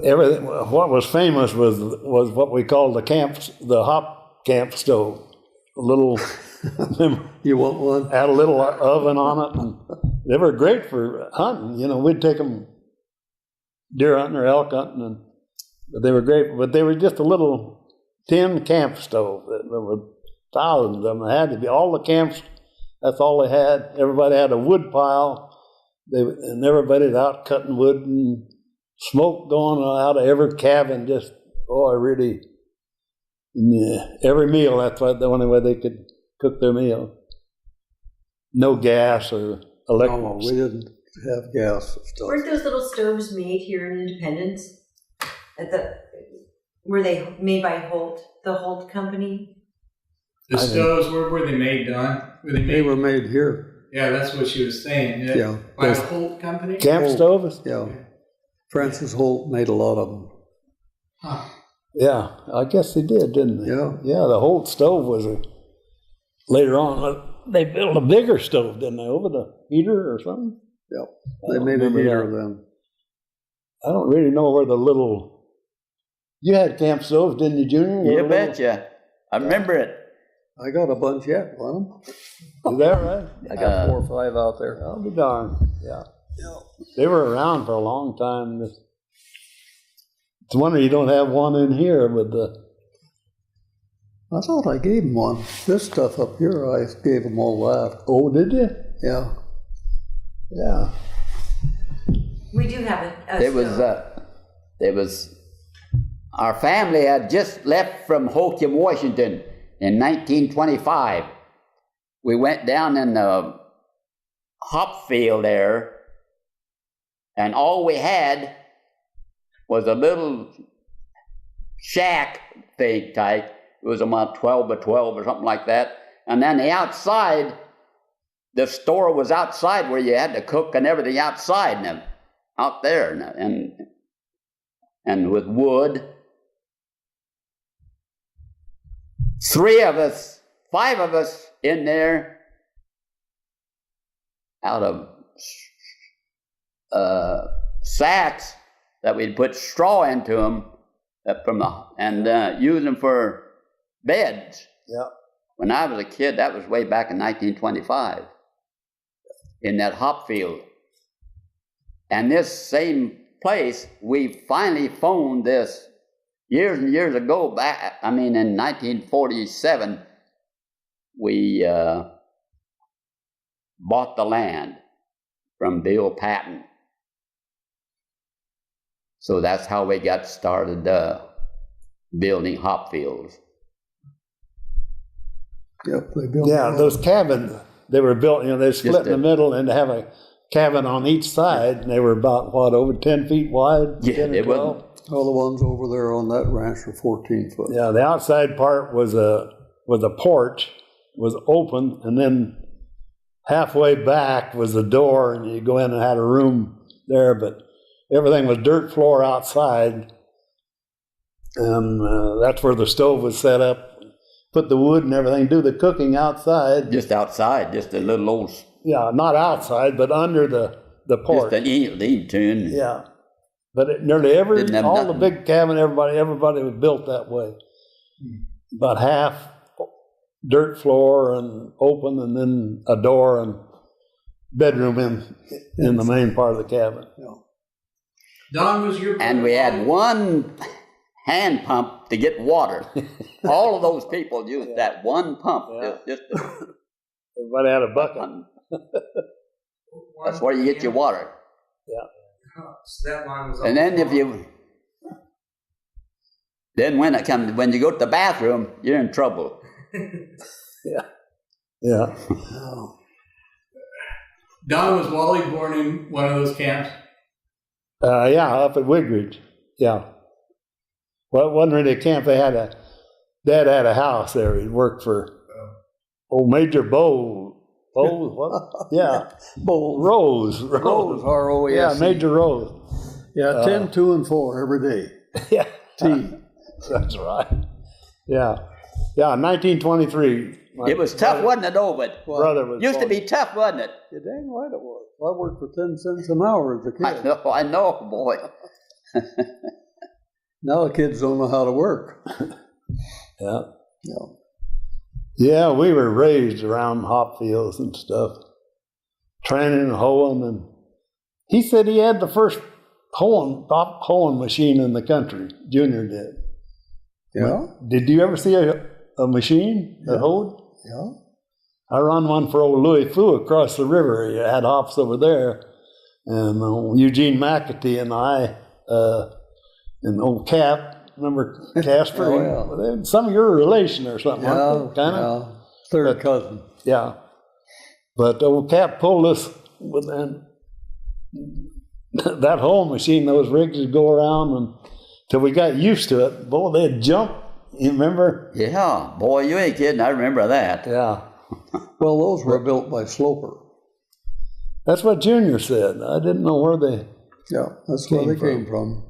Everything. What was famous was what we called the hop camp stove. A little, You want one? had a little oven on it, and they were great for hunting. You know, we'd take them deer hunting or elk hunting, but they were great. But they were just a little tin camp stove. There were thousands of them. It had to be all the camps. That's all they had. Everybody had a wood pile. And everybody's out cutting wood and smoke going out of every cabin. Just really. Yeah, every meal, that's the only way they could cook their meal. No gas or electric. No, we didn't have gas and stuff. Weren't those little stoves made here in Independence? Were they made by the Holt Company? The I think- stoves, where were they made, Don? Were they made? They were made here. Yeah, that's what she was saying. Yeah. By the Holt Company? Camp Holt. stoves? Yeah. Francis Holt made a lot of them. Huh. Yeah, I guess they did, didn't they? Yeah. Yeah, the Holt stove was later on. They built a bigger stove, didn't they, over the heater or something? Yeah. I They don't made a remember heater that. then. I don't really know where the little. You had camp stoves, didn't you, Junior? You betcha. I remember it. I got a bunch yet, want Is that right? I got 4 or 5 out there. I'll be darned. Yeah. They were around for a long time. It's a wonder you don't have one in here with the. I thought I gave them one. This stuff up here, I gave them all that. Oh, did you? Yeah. Yeah. We do have a There was, our family had just left from Hoquiam, Washington in 1925. we went down in the hop field there, and all we had was a little shack thing type. It was about 12 by 12 or something like that. And then the outside, the store was outside where you had to cook and everything outside, and out there, and with wood. 5 of us in there, out of sacks that we'd put straw into them and use them for beds. Yeah. When I was a kid, that was way back in 1925, in that hop field. And this same place, we finally phoned this years and years ago, in 1947, we bought the land from Bill Patton. So that's how we got started building hop fields. Yep, they built. Yeah, those cabins, they were built, they split in the middle and to have a cabin on each side, and they were about, over 10 feet wide? Yeah, 10 or it 12? was. All the ones over there on that ranch were 14 foot. Yeah, the outside part was a porch, was open, and then halfway back was the door, and you go in and had a room there, but everything was dirt floor outside, and that's where the stove was set up. Put the wood and everything, do the cooking outside. Just outside, just a little old. Yeah, not outside, but under the porch. Just an lean-to. Yeah, but nearly all the big cabin, everybody was built that way. About half dirt floor and open, and then a door and bedroom in the main part of the cabin. Yeah. Don, was your And we had one hand pump to get water. All of those people used that one pump. Yeah. Just Everybody had a bucket. that's where you get your water. So that line was. And then when you go to the bathroom, you're in trouble. Yeah. Don, was Wally born in one of those camps? Yeah, up at Wigridge. Yeah. Well, it wasn't really a camp. Dad had a house there. He worked for Major Bowles. Bowles, what? Yeah. Bowles. Rose. R-O-S-E. Yeah, Major Rose. Yeah, 10, 2, and 4 every day. Yeah. Tea. That's right. Yeah. Yeah, 1923. It was tough, wasn't it, though? But Brother was used to born. be tough, wasn't it? You're dang right it was. I worked for 10 cents an hour as a kid. I know, boy. Now the kids don't know how to work. Yeah. Yeah. Yeah, we were raised around hop fields and stuff, training and hoeing. And he said he had the first hoeing machine in the country. Junior did. Yeah. Did you ever see a machine that hoed? Yeah. I run one for old Louis Fu across the river. He had hops over there. And Eugene McAtee and I, and old Cap, remember Casper? Oh, yeah. Some of your relation or something, Yeah. kind of? Yeah. Third cousin. Yeah. But old Cap pulled us with that whole machine, those rigs would go around and till we got used to it. Boy, they'd jump. You remember? Yeah, boy, you ain't kidding. I remember that. Yeah. Well, those were built by Sloper. That's what Junior said. I didn't know where they... Yeah, that's where they came from.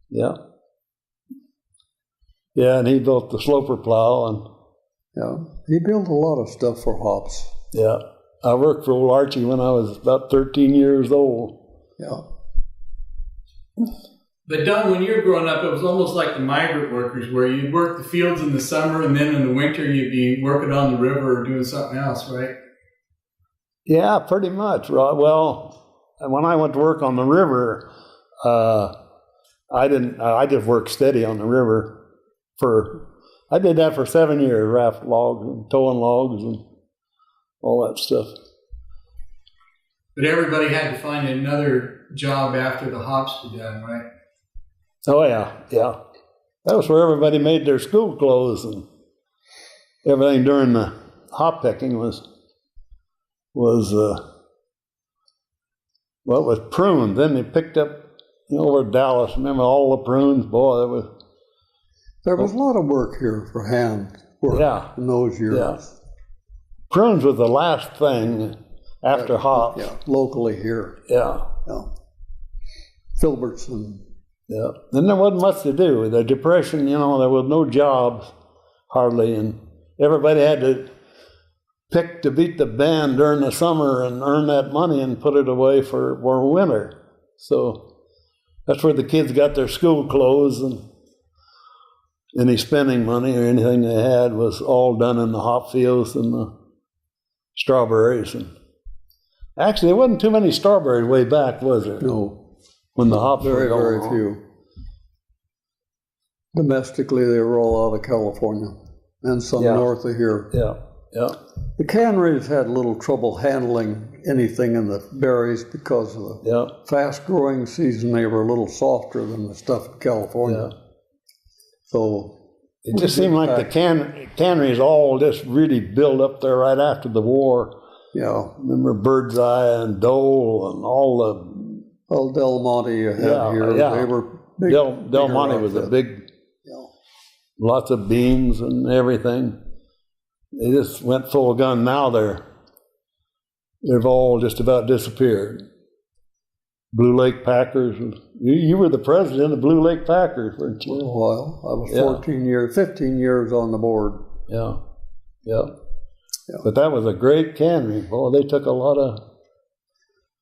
Yeah. Yeah, and he built the sloper plow, and Yeah, he built a lot of stuff for hops. yeah. I worked for old Archie when I was about 13 years old. Yeah. But Don, when you were growing up, it was almost like the migrant workers, where you'd work the fields in the summer, and then in the winter you'd be working on the river or doing something else, right? Yeah, pretty much. Well, when I went to work on the river, I just worked steady on the river I did that for 7 years, raft logs and towing logs and all that stuff. But everybody had to find another job after the hops were done, right? Oh, yeah. That was where everybody made their school clothes and everything during the hop picking was prunes. Then they picked up over Dallas. Remember all the prunes? Boy, There was a lot of work here for hand work in those years. Yeah. Prunes was the last thing after hops. Yeah, locally here. Yeah. Yeah. Filbertson. Yeah. Then there wasn't much to do. The Depression, there was no jobs hardly, and everybody had to pick to beat the band during the summer and earn that money and put it away for winter. So that's where the kids got their school clothes, and any spending money or anything they had was all done in the hop fields and the strawberries. And actually, there wasn't too many strawberries way back, was there? No. When the hops Very, were very going few. Domestically, they were all out of California and some north of here. Yeah, yeah. The canneries had little trouble handling anything in the berries because of the fast-growing season. They were a little softer than the stuff in California. Yeah. So it just seemed like the canneries all just really built up there right after the war. Yeah. Remember Birdseye and Dole and all the... Well, Del Monte you had here. Yeah. They were big. Del Monte was a big... Lots of beans and everything. They just went full gun. Now they've all just about disappeared. Blue Lake Packers. You were the president of Blue Lake Packers, weren't you? For a while. I was 15 years on the board. Yeah. But that was a great cannery. Boy, they took a lot of...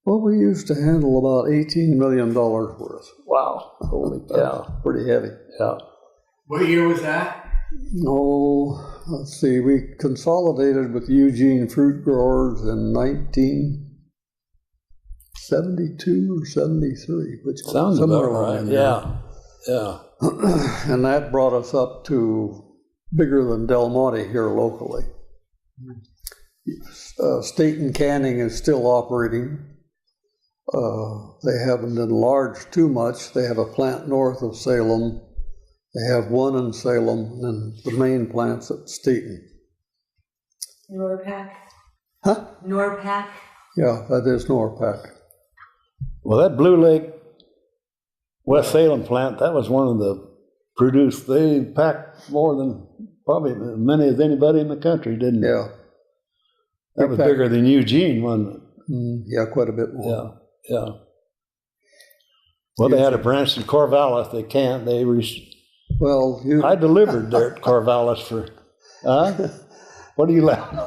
Well, we used to handle about $18 million worth. Wow. Holy cow. Pretty heavy. Yeah. What year was that? Oh, let's see. We consolidated with Eugene Fruit Growers in 1972 or 73, which sounds somewhere about right. around there. Yeah. And that brought us up to bigger than Del Monte here locally. Staten Canning is still operating. They haven't enlarged too much. They have a plant north of Salem. They have one in Salem, and the main plant's at Staten. Norpac? Huh? Norpac? Yeah, that is Norpac. Well, that Blue Lake West Salem plant, that was one of the produced. They packed more than probably as many as anybody in the country, didn't they? Yeah. That was bigger than Eugene, wasn't it? Yeah, quite a bit more. Yeah. Well, they had a branch in Corvallis. I delivered there at Corvallis for, what are you laughing?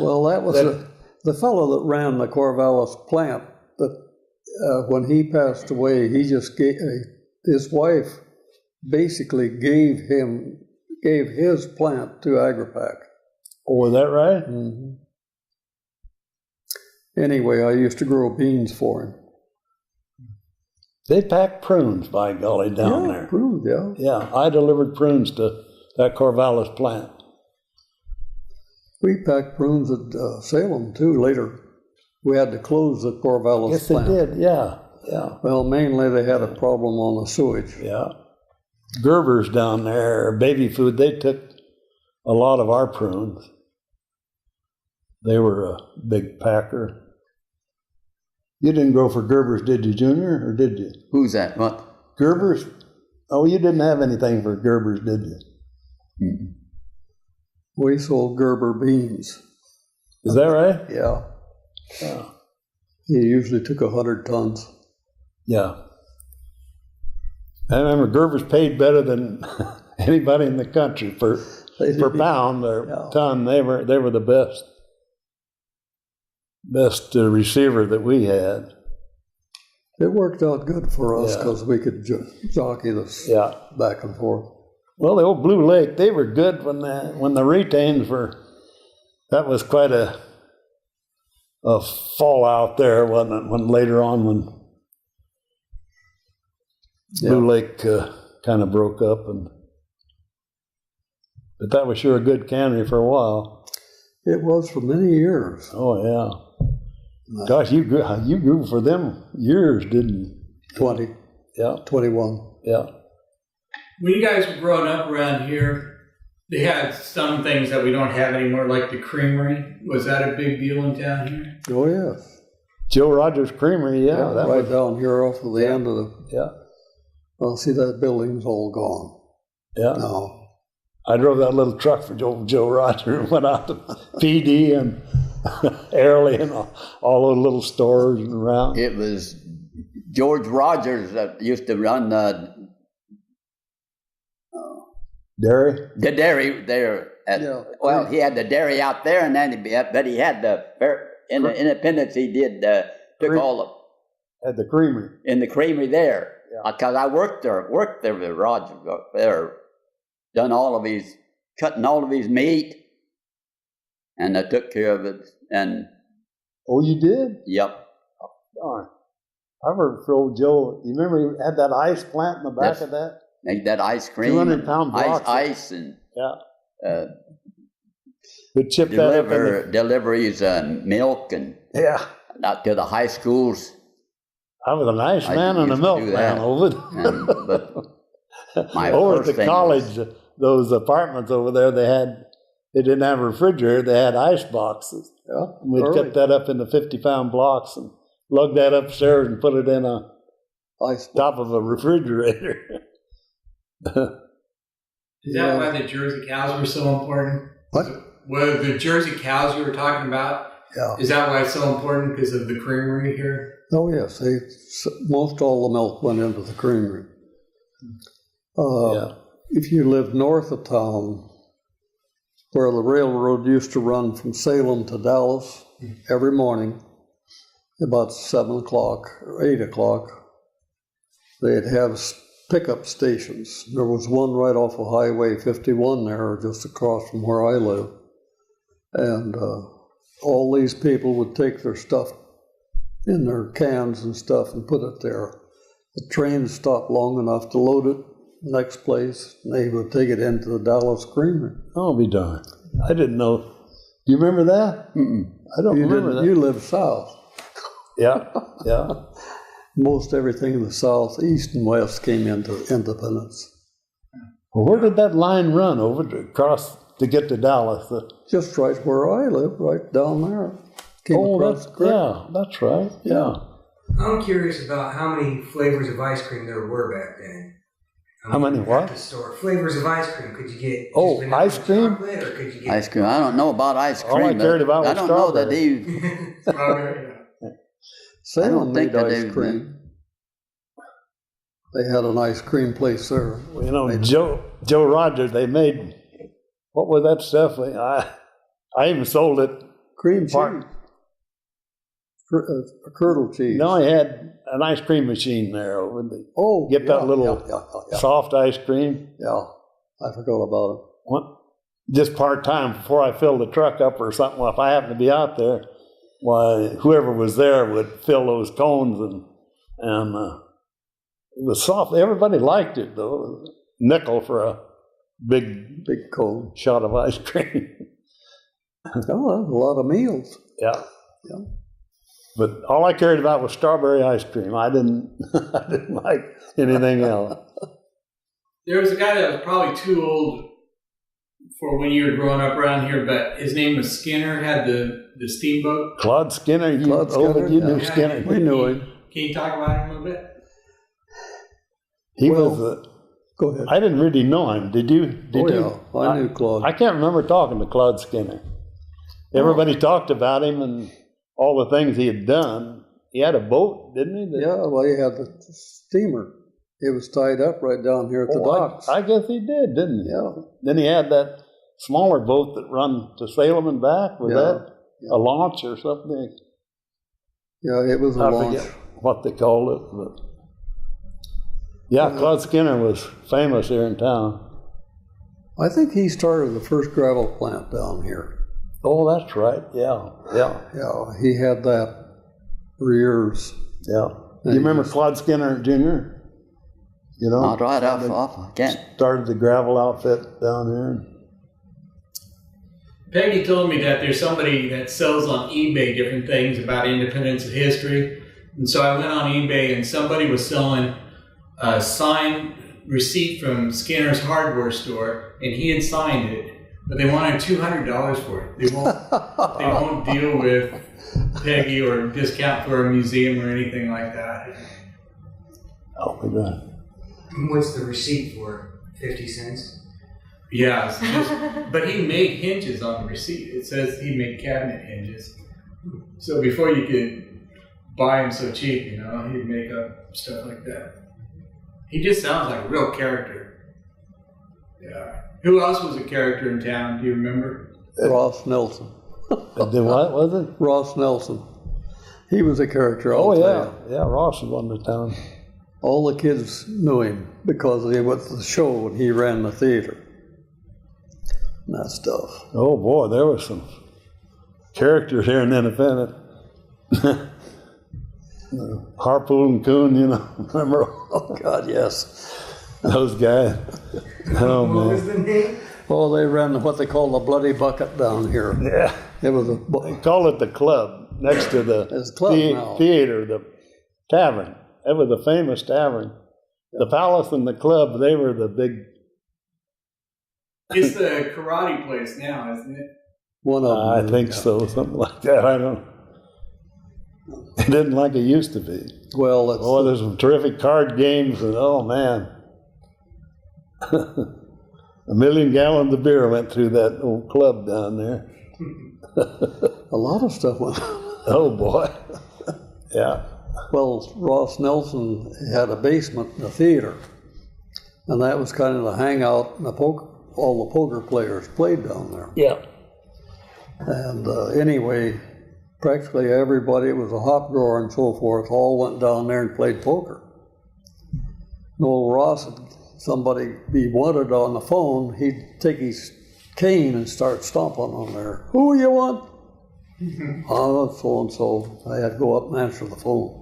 Well, that was the fellow that ran the Corvallis plant. That when he passed away, he just gave his wife basically gave his plant to Agripac. Oh, was that right? Mm-hmm. Anyway, I used to grow beans for him. They packed prunes, by golly, down there. Prunes, yeah. Yeah, I delivered prunes to that Corvallis plant. We packed prunes at Salem, too, later. We had to close the Corvallis plant. Yes, they did, yeah. Well, mainly they had a problem on the sewage. Yeah. Gerber's down there, baby food, they took a lot of our prunes. They were a big packer. You didn't grow for Gerber's, did you, Junior, or did you? Who's that? What? Gerber's? Oh, you didn't have anything for Gerber's, did you? Mm-mm. We sold Gerber beans. Is that right? Yeah. He usually took 100 tons. Yeah. I remember Gerber's paid better than anybody in the country per pound or ton. They were the best receiver that we had. It worked out good for us because we could jockey this back and forth. Well, the old Blue Lake, they were good when the retains were. That was quite a fallout there, wasn't it? When later on, when Blue Lake kind of broke up, but that was sure a good cannery for a while. It was for many years. Oh yeah. Gosh, you grew for them years, didn't you? 20. Yeah. 21. Yeah. When you guys were growing up around here, They had some things that we don't have anymore, like the creamery. Was that a big deal in town here? Oh, yes. Joe Rogers Creamery, yeah. That right was, down here off of the end of the, yeah. well, see, that building's all gone Yeah. now. I drove that little truck for Joe Rogers and went out to PD and Airlie and all those little stores and around. It was George Rogers that used to run the Dairy? dairy there. Yeah. Well, he had the dairy out there, and then but he had the in the Independence. He did took all At the creamery. in the creamery there Yeah. because I worked there with Roger there, done all of his cutting all of his meat, and I took care of it. And Oh, you did? yep, Darn. I remember old Joe, you remember he had that ice plant in the back Yes. of that? make that ice cream, 200-pound blocks. ice, and Yeah. Could chip that up in the, deliveries milk and yeah. out to the high schools. I was an ice I man and a used to milk do man that. over And, but my over at first the thing college, was, those apartments over there, they didn't have a refrigerator, they had ice boxes. Yeah. We'd early. cut that up into 50-pound blocks and lug that upstairs and put it in a Ice. top of a refrigerator. Is that why the Jersey cows were so important? What? Well, the Jersey cows you were talking about, Yeah. is that why it's so important because of the creamery here? Oh, yes. Most all the milk went into the creamery. Yeah. If you lived north of town, where the railroad used to run from Salem to Dallas every morning, about 7 o'clock or 8 o'clock, they'd have pickup stations. There was one right off of Highway 51 there, just across from where I live. And all these people would take their stuff in their cans and stuff and put it there. The train stopped long enough to load it next place, and they would take it into the Dallas Creamery. I'll be darned. I didn't know. Do you remember that? Mm-mm. I don't You remember didn't. that. You live south. Yeah, yeah. Most everything in the south, east, and west came into Independence. Well, where did that line run over to cross to get to Dallas? Just right where I live, right down there. Came across the creek. yeah, that's right. Yeah. I'm curious about how many flavors of ice cream there were back then. How many what? At the store. Flavors of ice cream. Could you get Oh, just vanilla ice cream? chocolate, or could you get ice cream. I don't know about ice All cream. I cared about I was don't know that strawberry. he. Strawberry, yeah. Salem I don't think made that ice they- cream. They had an ice cream place there. You know, Joe Rogers, they made, what was that stuff? I even sold it. Cream cheese. Part- Curdle cheese. No, I had an ice cream machine there over the Oh, get that little yeah. soft ice cream. Yeah, I forgot about it. Just part-time before I filled the truck up or something. Well, if I happened to be out there, why, whoever was there would fill those cones and it was soft. Everybody liked it though. Nickel for a big Big cone. shot of ice cream. Oh, that's a lot of meals. Yeah. Yeah. But all I cared about was strawberry ice cream. I didn't like anything else. There was a guy that was probably too old for when you were growing up around here, but his name was Skinner, had the steamboat. Claude Skinner, you knew yeah. Skinner. We knew him. Can you talk about him a little bit? He Well, was. Go ahead. I didn't really know him. Did you? Did you? Yeah, I knew Claude. I can't remember talking to Claude Skinner. Everybody talked about him and all the things he had done. He had a boat, didn't he? Yeah, well, he had the steamer. It was tied up right down here at the docks. I guess he did, didn't he? Yeah. Then he had that smaller boat that run to Salem and back. Was that a launch or something? Yeah, it was a I launch. forget what they called it. But yeah, Claude Skinner was famous here in town. I think he started the first gravel plant down here. Oh, that's right. Yeah. Yeah, he had that for years. Yeah. You remember Claude Skinner Jr.? You know? Not right off. I can't. Started the gravel outfit down here. Peggy told me that there's somebody that sells on eBay different things about independence history. And so I went on eBay and somebody was selling signed receipt from Skinner's hardware store, and he had signed it, but they wanted $200 for it. They won't deal with Peggy or discount for a museum or anything like that. Oh my God. What's the receipt for? 50 cents? Yeah, it's just, but he made hinges on the receipt. It says he made cabinet hinges. So before you could buy them so cheap, you know, he'd make up stuff like that. He just sounds like a real character. Yeah. Who else was a character in town? Do you remember? Ross Nelson. Then what was it? Ross Nelson. He was a character. Oh I'll tell yeah, you. yeah. Ross was on the town. All the kids knew him because they went to the show when he ran the theater. And that stuff. Oh boy, there was some characters here in Independent. Harpoon and Coon, you know, remember? Oh God, yes. Those guys. Oh What was man. the name? Well, they ran what they call the Bloody Bucket down here. Yeah. It was a They call it the club next to the It's a club now. theater, the tavern. That was a famous tavern. The Palace and the club, they were the big. It's the karate place now, isn't it? one of them. I think so, something like that. I don't. It didn't like it used to be. Well, it's, Oh, there's some terrific card games, and oh man, 1,000,000 gallons of beer went through that old club down there. a lot of stuff went. Oh boy, yeah. Well, Ross Nelson had a basement in the theater, and that was kind of the hangout, and all the poker players played down there. Yeah. And anyway, practically everybody, it was a hop grower and so forth, all went down there and played poker. And old Ross, somebody he wanted on the phone, he'd take his cane and start stomping on there. Who you want? Oh, so and so. I had to go up and answer the phone.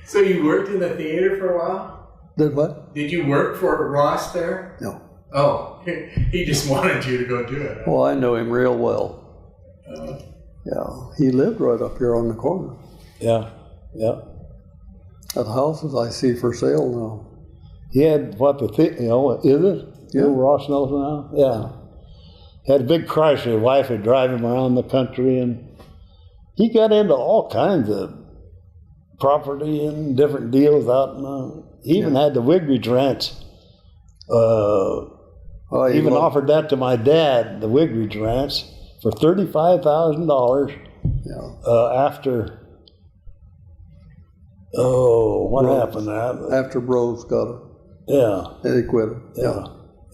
So you worked in the theater for a while? Did what? Did you work for Ross there? No. Oh, he just wanted you to go do it. Oh, I know him real well. Yeah, he lived right up here on the corner. Yeah, yeah. That houses I see for sale now. He had what is it? Yeah. Old Ross Nelson now? Yeah. He had a big Chrysler. His wife would drive him around the country, and he got into all kinds of property and different deals out in, he even had the Wigridge Ranch. Even offered that to my dad, the Wigridge Ranch, for $35,000 Yeah. after, what happened there? After Bros got it, Yeah, they quit it.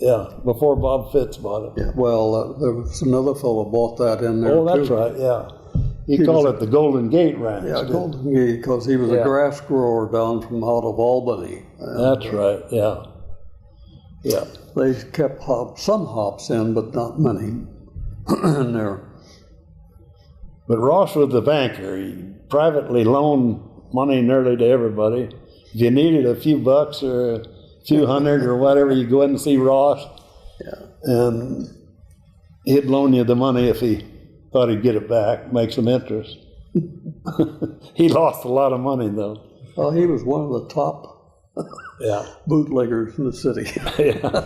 yeah, before Bob Fitz bought it. Yeah. Well, there was another fellow bought that in there Oh, that's too. right, yeah. He He called was it the Golden Gate Ranch. Yeah, didn't Golden Gate, because he was Yeah. a grass grower down from out of Albany. And That's right, yeah. Yeah. They kept some hops in, but not many in there. But Ross was the banker. He privately loaned money nearly to everybody. If you needed a few bucks or a few hundred or whatever, you go in and see Ross. Yeah. And he'd loan you the money if he thought he'd get it back, make some interest. He lost a lot of money though. Well, he was one of the top Yeah. bootleggers in the city. Yeah.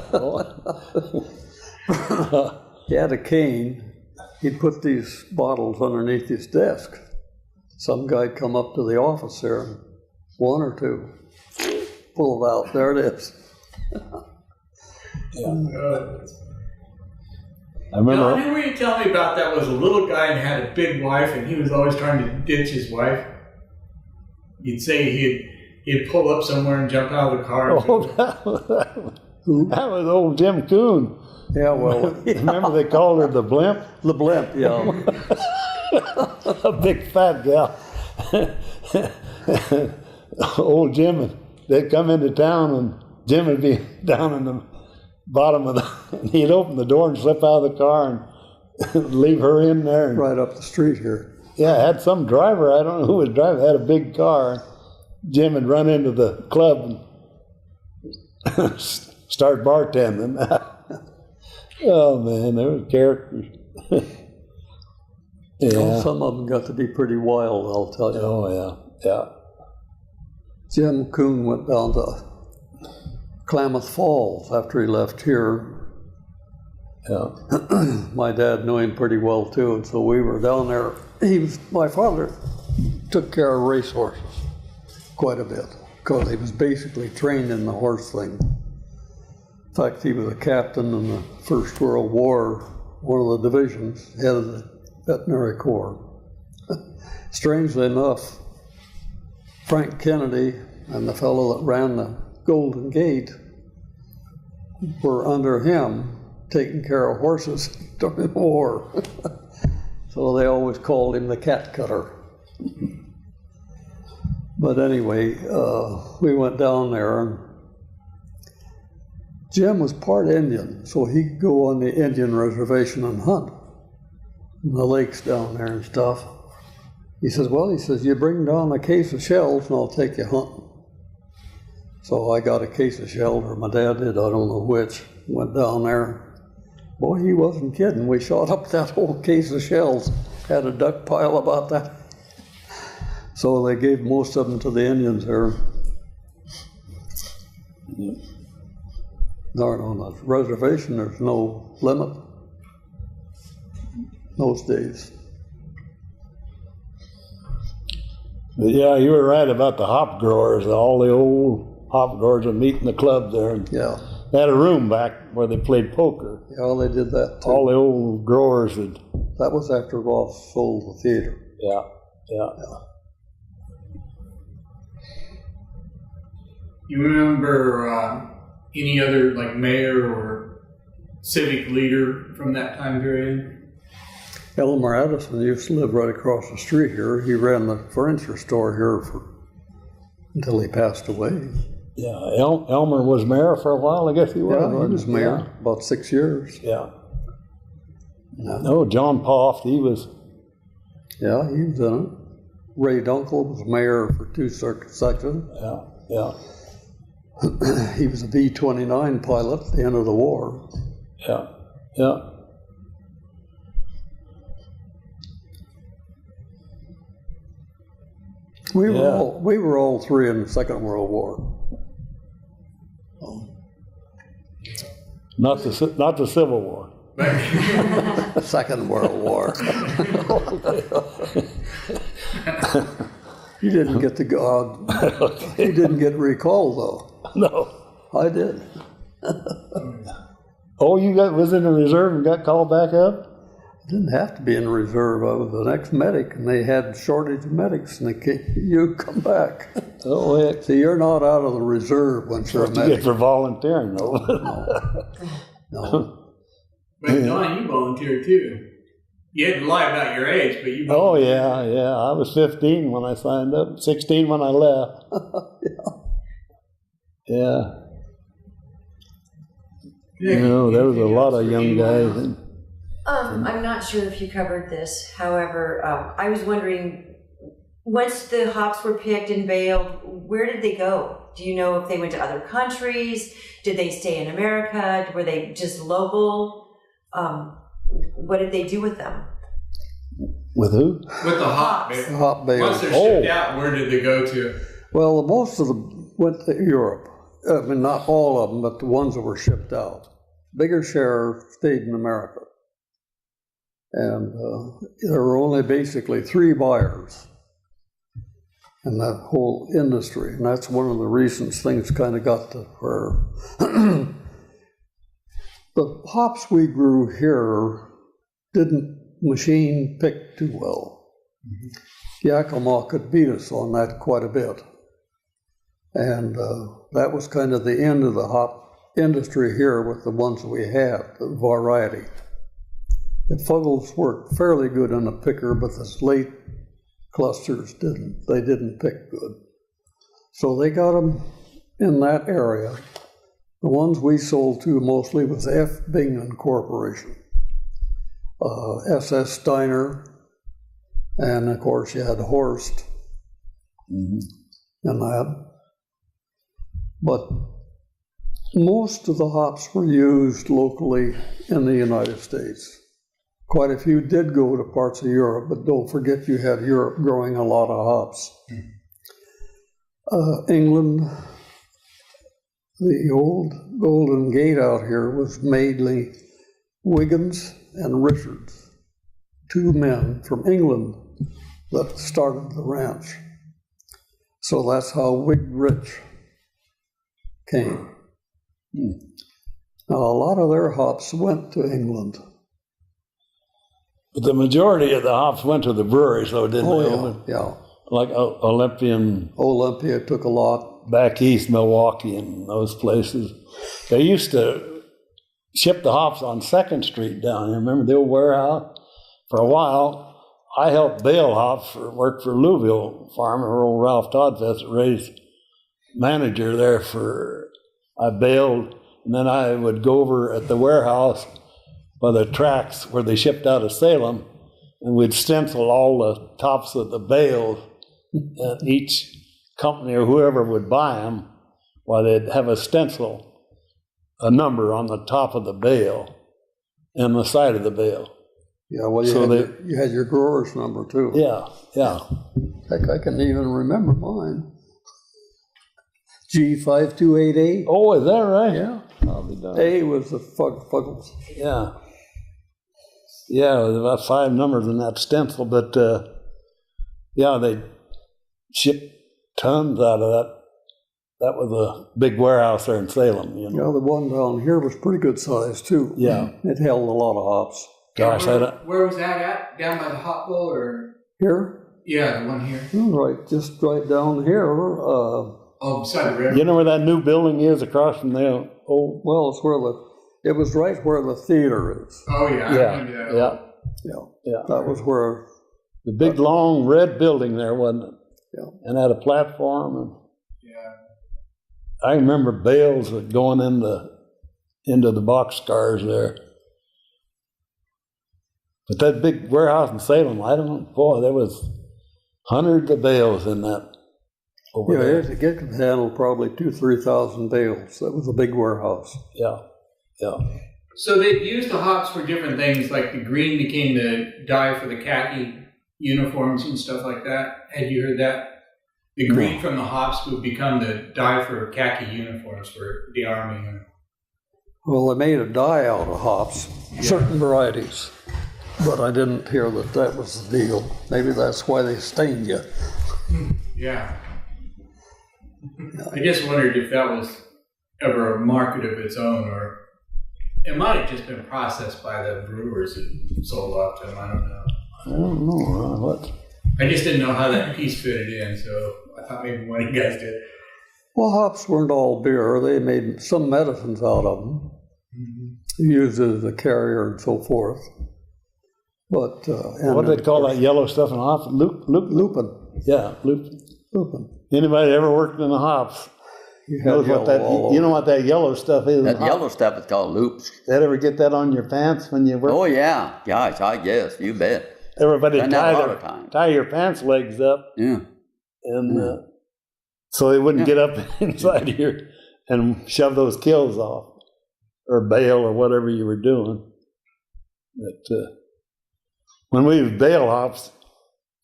He had a cane. He'd put these bottles underneath his desk. Some guy'd come up to the office there, and one or two, pull it out. There it is. I remember. The only way you tell me about that was a little guy and had a big wife, and he was always trying to ditch his wife. You'd say he'd pull up somewhere and jump out of the car. Oh, that was old Jim Coon. Yeah, well, Remember they called her the blimp? the blimp, yeah. A big fat gal. Old Jim, they'd come into town and Jim would be down in the bottom of and he'd open the door and slip out of the car and leave her in there. And, Right up the street here. yeah, had some driver, I don't know who was driving, had a big car. Jim would run into the club and start bartending. Oh man, there were characters. Well, Yeah. some of them got to be pretty wild, I'll tell you. Oh yeah, yeah. Jim Kuhn went down to Klamath Falls after he left here. Yeah. My dad knew him pretty well too, and so we were down there. My father took care of racehorses quite a bit because he was basically trained in the horse thing. In fact, he was a captain in the First World War, one of the divisions, head of the veterinary corps. Strangely enough, Frank Kennedy and the fellow that ran the Golden Gate were under him taking care of horses during the war. So they always called him the cat cutter. But anyway, we went down there, and Jim was part Indian, so he could go on the Indian reservation and hunt in the lakes down there and stuff. He says, you bring down a case of shells and I'll take you hunting. So I got a case of shells, or my dad did, I don't know which, went down there. Boy, he wasn't kidding. We shot up that whole case of shells, had a duck pile about that. So they gave most of them to the Indians there. On the reservation, there's no limit those days. But yeah, you were right about the hop growers. All the old hop growers would meet in the club there. And Yeah. they had a room back where they played poker. Yeah, they did that too. All the old growers would. That was after Ross sold the theater. Yeah, yeah. You remember any other like mayor or civic leader from that time period? Elmer Addison used to live right across the street here. He ran the furniture store here until he passed away. Yeah, Elmer was mayor for a while, I guess he was. Yeah, he was mayor about 6 years. Yeah. No, John Poft, he was. Yeah, he was in it. Ray Dunkel was mayor for 2 sections. Yeah, yeah. He was a B-29 pilot at the end of the war. Yeah, yeah. We were all 3 in the Second World War. Not the Civil War. Second World War. You didn't get to go. You didn't get recalled though. No, I did. Oh, was in the reserve and got called back up? Didn't have to be in reserve. I was the next medic, and they had shortage of medics, and you come back. Oh, heck. See, you're not out of the reserve once you're a You get medic. for volunteering, though. No. But Don, you volunteered too. You had to lie about your age, but you. Oh, yeah. I was 15 when I signed up, 16 when I left. Yeah. There was a lot of young guys. I'm not sure if you covered this. However, I was wondering, once the hops were picked and baled, where did they go? Do you know if they went to other countries? Did they stay in America? Were they just local? What did they do with them? With who? With the hop. Hop bales. Once they're shipped out, where did they go to? Well, most of them went to Europe. I mean, not all of them, but the ones that were shipped out. Bigger share stayed in America. And there were only basically 3 buyers in that whole industry. And that's one of the reasons things kind of got to where the hops we grew here didn't machine pick too well. Yakima could beat us on that quite a bit. And that was kind of the end of the hop industry here with the ones that we had, the variety. The Fuggles worked fairly good on the picker, but the late clusters didn't. They didn't pick good. So they got them in that area. The ones we sold to mostly was F. Bingman Corporation, S.S. Steiner, and of course you had Horst and that. But most of the hops were used locally in the United States. Quite a few did go to parts of Europe, but don't forget you had Europe growing a lot of hops. England, the old Golden Gate out here was mainly Wiggins and Richards, two men from England that started the ranch. So that's how Wig Rich came. Now, a lot of their hops went to England. But the majority of the hops went to the breweries, though, didn't they? Oh, yeah. Like Olympian, Olympia took a lot. back east, Milwaukee, and those places. They used to ship the hops on 2nd Street down here. Remember the old warehouse? For a while, I helped bale hops work for Louisville farmer, old Ralph Toddfest, raised manager there I baled, and then I would go over at the warehouse by the tracks where they shipped out of Salem, and we'd stencil all the tops of the bales, and each company or whoever would buy them, well, they'd have a stencil, a number on the top of the bale and the side of the bale. Yeah, well, you had your grower's number too. Yeah. Heck, I can even remember mine. G5288. Oh, is that right? Yeah. I'll be done. A was the Fuggles. Yeah. Yeah, there's about 5 numbers in that stencil, but yeah, they shipped tons out of that. That was a big warehouse there in Salem, you know. Yeah, the one down here was pretty good size too. Yeah. It held a lot of hops. Gosh, where was that at? Down by the hot bowl or? Here? Yeah, the one here. Right, just right down here. Oh, beside the river. you know where that new building is across from the old? Well, it was right where the theater is. Oh, yeah. I remember that. Yeah. That was where. The big long red building there, wasn't it? Yeah. And had a platform. And Yeah. I remember bales going into the boxcars there. But that big warehouse in Salem, I don't know, boy, there was hundreds of bales in that over there. It could handle probably 2,000-3,000 bales. That was a big warehouse. Yeah. So they used the hops for different things, like the green became the dye for the khaki uniforms and stuff like that. Had you heard that? The green from the hops would become the dye for khaki uniforms for the Army. Well, they made a dye out of hops, certain varieties. But I didn't hear that was the deal. Maybe that's why they stained you. Yeah. I just wondered if that was ever a market of its own, or it might have just been processed by the brewers and sold off to them. I don't know. I don't know. What? I just didn't know how that piece fitted in, so I thought maybe one of you guys did. Well, hops weren't all beer. They made some medicines out of them, used as a carrier and so forth. But What do they call that yellow stuff in hops? Lupin. Yeah, lupin. Lupin. Anybody ever worked in the hops knows what that. You know what that yellow stuff is. That yellow stuff is called loops. Did ever get that on your pants when you work? Oh, yeah. Gosh, I guess. You bet. Everybody Done that a lot of times. tie your pants legs up, Yeah. and so they wouldn't get up inside here and shove those kills off, or bale, or whatever you were doing. But when we was bale hops,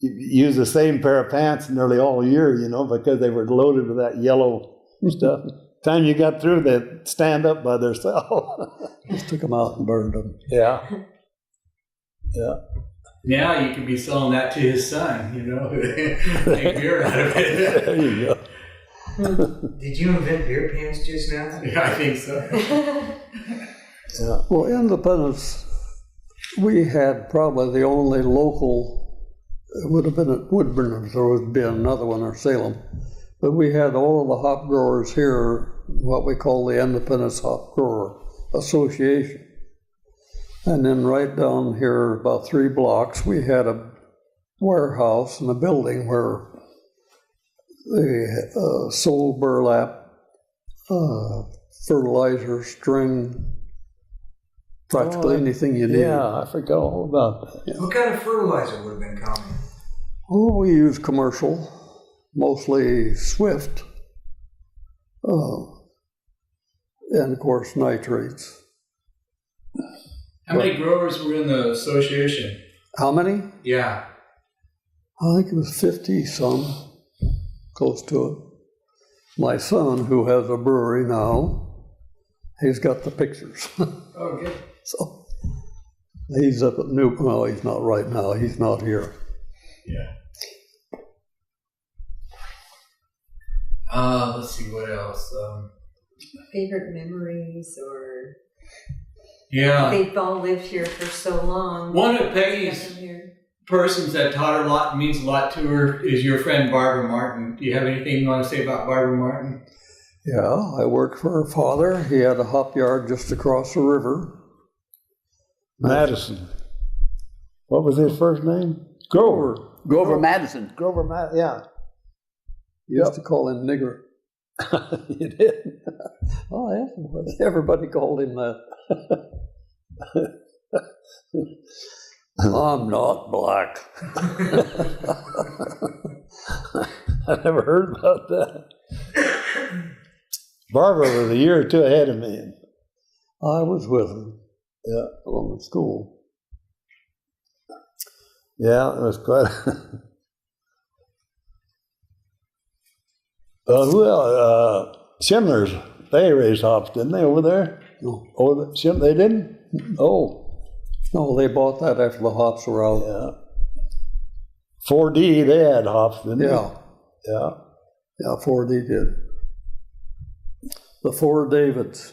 you use the same pair of pants nearly all year, you know, because they were loaded with that yellow stuff. Time you got through, they'd stand up by themselves. Just took them out and burned them. Yeah. Now you could be selling that to his son, you know, make beer out of it. There you go. Did you invent beer pants just now? Yeah, I think so. Yeah. Well, Independence, we had probably the only local, it would have been at Woodburn if there would be another one, or Salem, but we had all of the hop growers here, what we call the Independence Hop Grower Association. And then right down here, about 3 blocks, we had a warehouse and a building where they sold burlap, fertilizer, string, practically anything you need. Yeah, I forgot all about that. Yeah. What kind of fertilizer would have been common? Oh, we use commercial, mostly Swift, and of course nitrates. How many growers were in the association? How many? Yeah. I think it was 50 some, close to it. My son, who has a brewery now, he's got the pictures. Oh, good. So he's up at well, he's not right now. He's not here. Yeah. Let's see what else. Favorite memories, or Yeah. they've all lived here for so long. One of Peggy's Kept them here. persons that taught her a lot, means a lot to her, is your friend Barbara Martin. Do you have anything you want to say about Barbara Martin? Yeah, I worked for her father. He had a hop yard just across the river. Madison. What was his first name? Grover. Grover Madison. Grover, yeah. Used to call him nigger. You did. Oh, yeah. Everybody called him that. I'm not black. I never heard about that. Barbara was a year or two ahead of me. I was with him. Yeah. Along at school. Yeah, it was quite. Who else? Schindler's. They raised hops, didn't they, over there? No. Oh, they didn't? Oh, No, they bought that after the hops were out. yeah. 4D, they had hops, didn't they? Yeah. Yeah. Yeah, 4D did. The 4 Davids.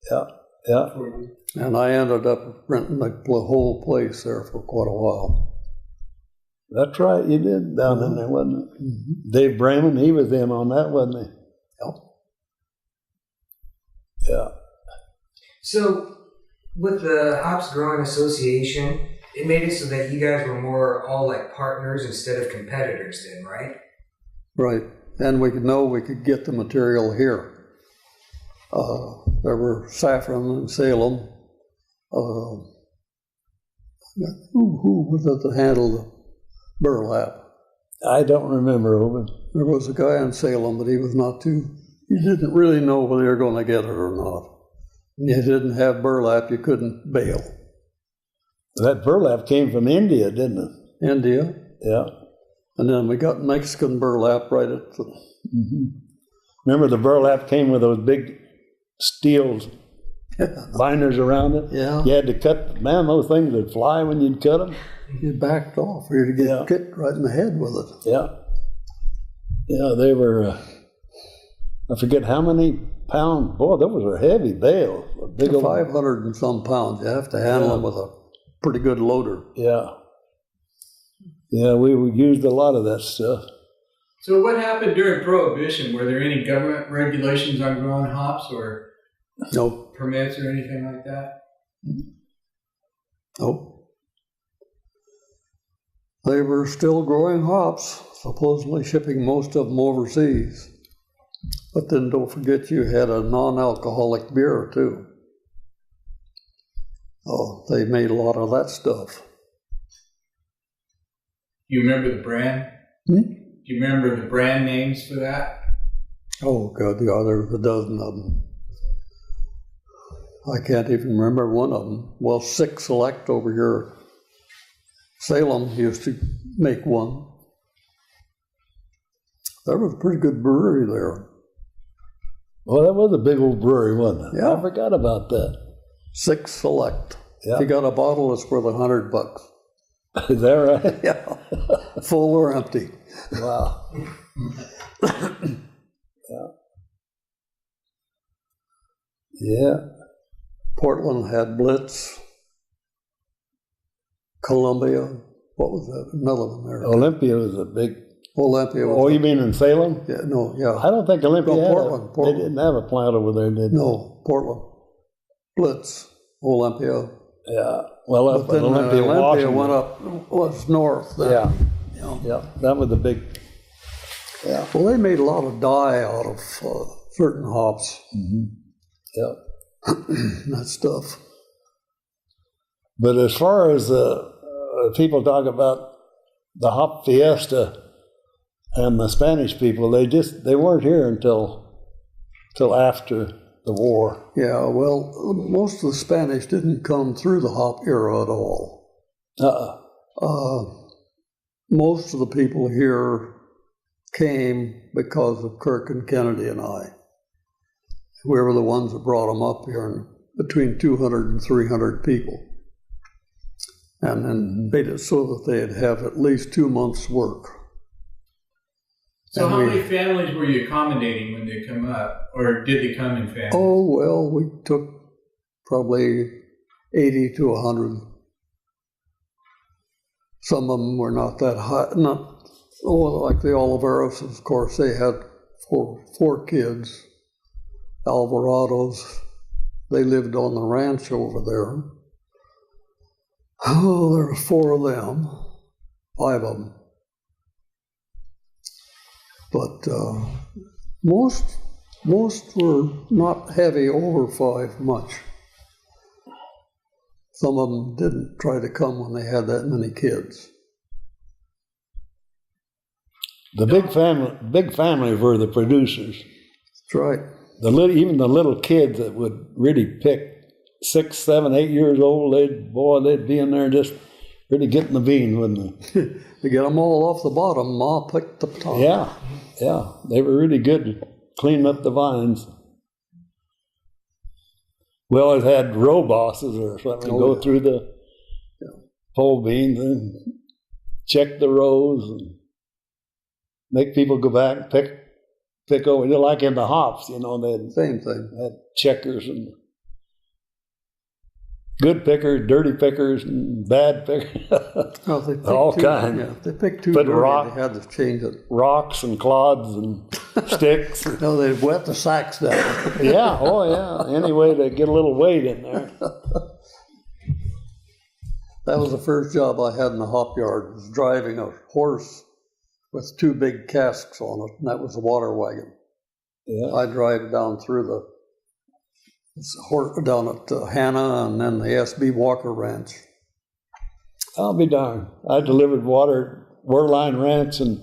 Yeah. Yeah. And I ended up renting the whole place there for quite a while. That's right, you did down in there, wasn't it? Mm-hmm. Dave Brayman, he was in on that, wasn't he? Yep. Yeah. So, with the Hops Growing Association, it made it so that you guys were more all like partners instead of competitors then, right? Right. And we could get the material here. There were Saffron and Salem. Who was at the handle the burlap? I don't remember, Owen. There was a guy in Salem, but he didn't really know whether they were going to get it or not. And you didn't have burlap, you couldn't bale. That burlap came from India, didn't it? India. Yeah. And then we got Mexican burlap right at the... Remember the burlap came with those big steel binders around it? Yeah. You had to cut, man, those things would fly when you'd cut them. You backed off or you'd get kicked right in the head with it. Yeah. Yeah, they were, I forget how many pounds. Boy, those were heavy bales. A big old, 500 and some pounds. You have to handle them with a pretty good loader. Yeah. Yeah, we used a lot of that stuff. So what happened during Prohibition? Were there any government regulations on growing hops or Nope. permits or anything like that? Nope. They were still growing hops, supposedly shipping most of them overseas. But then don't forget you had a non-alcoholic beer too. Oh, they made a lot of that stuff. Do you remember the brand? Do you remember the brand names for that? Oh, God, yeah, there was a dozen of them. I can't even remember one of them. Well, Sick Select over here. Salem used to make one. There was a pretty good brewery there. Well, that was a big old brewery, wasn't it? Yeah. I forgot about that. Sick Select. Yeah. If you got a bottle, it's worth $100. Is that right? Yeah. Full or empty. Wow. Yeah. Yeah. Portland had Blitz. Columbia. What was that? Another one there. Olympia was a big. Olympia was. Oh, you mean in Salem? Yeah, no, yeah. I don't think Olympia No, had Portland. They didn't have a plant over there, did they? No, Portland. Blitz. Olympia. Yeah. Well, up But then at Olympia, Washington. went up, was north. Then. Yeah. You know. Yeah. That was the big. Yeah. Well, they made a lot of dye out of certain hops. Yeah. That stuff. But as far as people talk about the hop fiesta and the Spanish people, they weren't here until after the war. Yeah, well, most of the Spanish didn't come through the hop era at all. Most of the people here came because of Kirk and Kennedy and I. We were the ones that brought them up here, and between 200 and 300 people. And then made it so that they'd have at least 2 months' work. So And how many families were you accommodating when they come up? Or did they come in families? Oh, well, we took probably 80 to 100. Some of them were not that high, like the Oliveros, of course, they had four kids. Alvarados, they lived on the ranch over there. Oh, there were 4 of them, 5 of them. But most were not heavy over 5 much. Some of them didn't try to come when they had that many kids. The big families were the producers. That's right. Even the little kids that would really pick 6, 7, 8 years old, they'd be in there just really getting the bean, wouldn't they? To get them all off the bottom, Ma picked the top. Yeah, they were really good at cleaning up the vines. We always had row bosses or something go through the pole beans and check the rows and make people go back and pick over. Like in the hops, they Same thing. had checkers and good pickers, dirty pickers, and bad pickers. Well, they picked all kinds. Yeah, they picked too Put dirty, they had to change it. Rocks and clods and sticks. No, they wet the sacks down. Yeah, any way to get a little weight in there. That was the first job I had in the hop yard, was driving a horse with 2 big casks on it, and that was a water wagon. Yeah. I drive down through down at Hanna and then the S.B. Walker Ranch. I'll be darned. I delivered water, Warline Ranch, and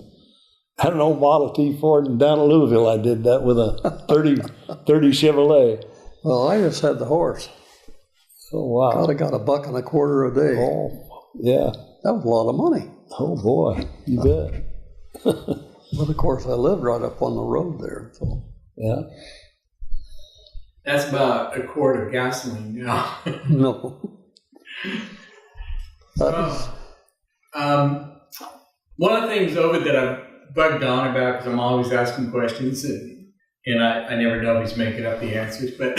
had an old Model T Ford, and down in Louisville I did that with a 30 Chevrolet. Well, I just had the horse. Oh, wow. God, I got $1.25 a day. Oh, yeah. That was a lot of money. Oh, boy. You bet. But of course, I lived right up on the road there. So. Yeah. That's about a quart of gasoline now. No. That was, one of the things, Ovid, that I've bugged Don about, because I'm always asking questions, and I never know if he's making up the answers, but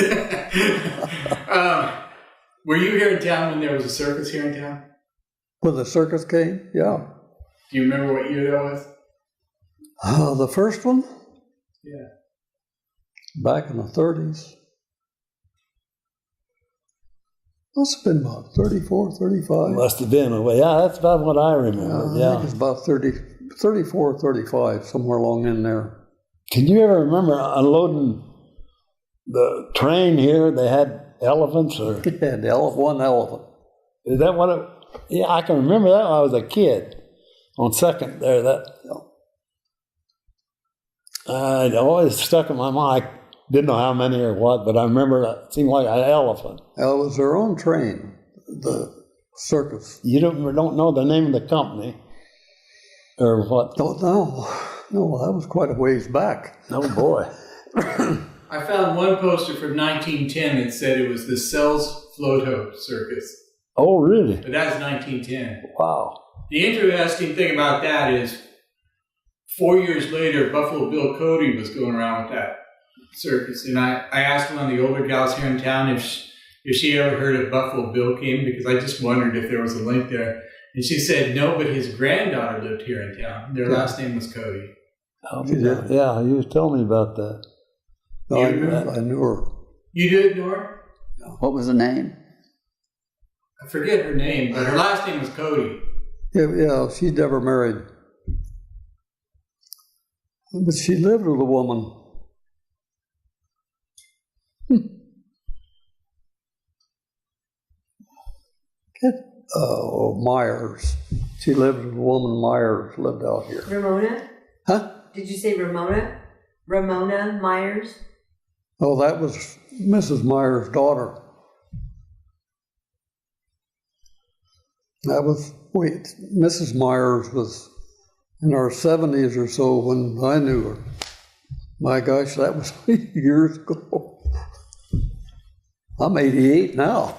were you here in town when there was a circus here in town? when the circus came, yeah. Do you remember what year that was? The first one? Yeah. Back in the 30s. Must have been about 34, 35. Must have been. Yeah, that's about what I remember. I think it's about 34, 35, somewhere along in there. Can you ever remember unloading the train here? They had elephants, or Yeah, one elephant. is that what it? Yeah, I can remember that when I was a kid. On Second there, it always stuck in my mind. I didn't know how many or what, but I remember it seemed like an elephant. Well, it was their own train, the circus. You don't know the name of the company or what? Don't know. No, that was quite a ways back. Oh boy. I found one poster from 1910 that said it was the Sells Floto Circus, Oh really? but that's 1910. Wow. The interesting thing about that is 4 years later, Buffalo Bill Cody was going around with that circus. And I asked one of the older gals here in town if she ever heard of Buffalo Bill King, because I just wondered if there was a link there. And she said no, but his granddaughter lived here in town. Their last name was Cody. Oh, yeah, you was telling me about that. No, I knew her. You did, Nora? What was the name? I forget her name, but her last name was Cody. Yeah, she never married. But she lived with a woman. Myers. She lived with a woman, Myers, lived out here. Ramona? Huh? Did you say Ramona? Ramona Myers? Oh, that was Mrs. Myers' daughter. Mrs. Myers was in our 70s or so when I knew her. My gosh, that was years ago. I'm 88 now.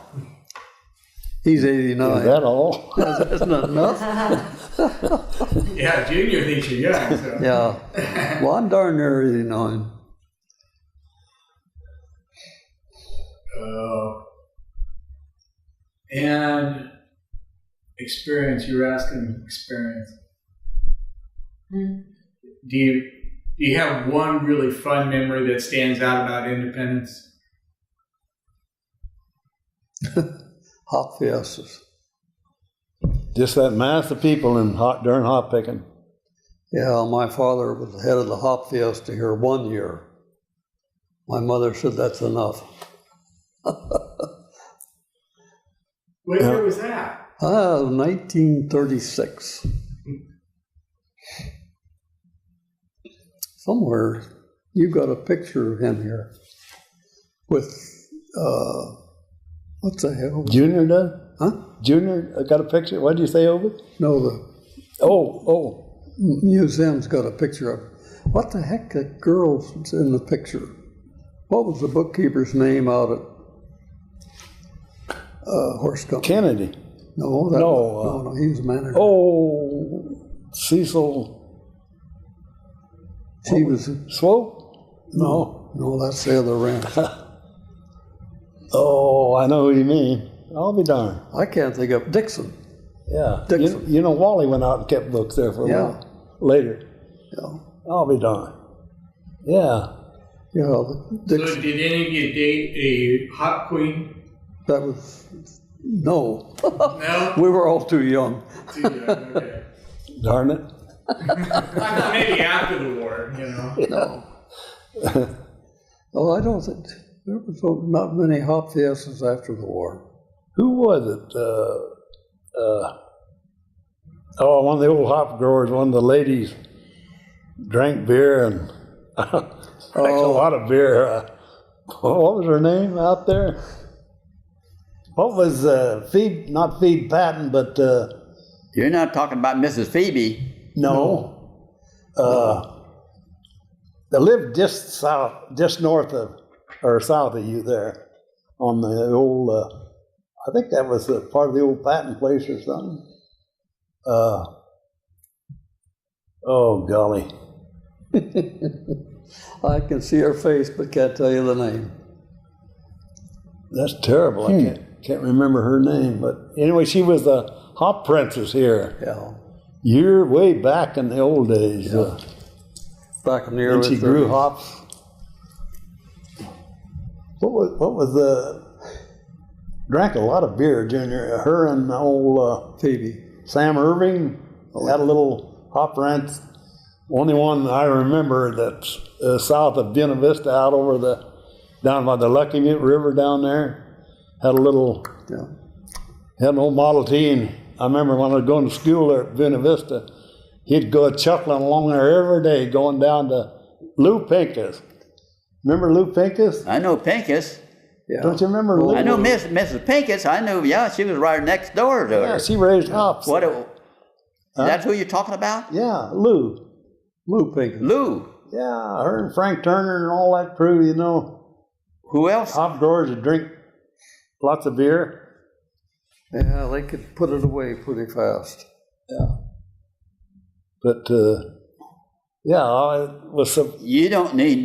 He's 89. Is that all? That's not enough. Yeah, Junior thinks you're young. So. Yeah. Well, I'm darn near 89. And experience, you were asking experience. Do you have one really fun memory that stands out about independence? Hop fiestas. Just that mass of people during hop picking. Yeah, my father was the head of the hop fiesta here one year. My mother said that's enough. What year was that? 1936. Somewhere you got a picture of him here with, what's the hell? Junior does? Huh? Junior got a picture? What did you say, Obed? No, the museum's got a picture of, what the heck, that girl's in the picture. What was the bookkeeper's name out at Horse Company? Kennedy. No, no, he was a manager. Cecil. She was. Swope? No, that's the other ranch. I know who you mean. I'll be darned. I can't think of Dixon. Yeah. Dixon. You know, Wally went out and kept books there for a while. Later. Yeah. I'll be darned. Yeah. Yeah, Dixon. So did any of you date a hop queen? That was, no. No? We were all too young. Too young, okay. Darn it. I thought maybe after the war, you know. No. Oh, I don't think, there was not many hop fiestas after the war. Who was it? One of the old hop growers, one of the ladies drank beer and drank a lot of beer. What was her name out there? What was Phoebe, not Phoebe Patton, but... You're not talking about Mrs. Phoebe. No. They lived just north of, or south of you there, on the old, I think that was part of the old Patton place or something. Oh, golly. I can see her face, but can't tell you the name. That's terrible. I can't remember her name. But anyway, she was a hop princess here. Yeah. Way back in the old days. Yeah. Back in the early and she 30s. grew hops. What was drank a lot of beer, Junior. Her and old Phoebe. Sam Irving had a little hop ranch. Only one I remember that's south of Buena Vista, out over down by the Lucky Mute River down there. Had a little, had an old Model T, and I remember when I was going to school there at Buena Vista, he'd go chuckling along there every day, going down to Lou Pincus. Remember Lou Pincus? I know Pincus. Yeah. Don't you remember Lou? I know Mrs. Pincus. I knew, she was right next door to her. Yeah, she raised hops. That's who you're talking about? Yeah, Lou. Lou Pincus. Lou. Yeah, her and Frank Turner and all that crew, you know. Who else? Hop growers that drink lots of beer. Yeah, they could put it away pretty fast. Yeah. But, it was some... You don't need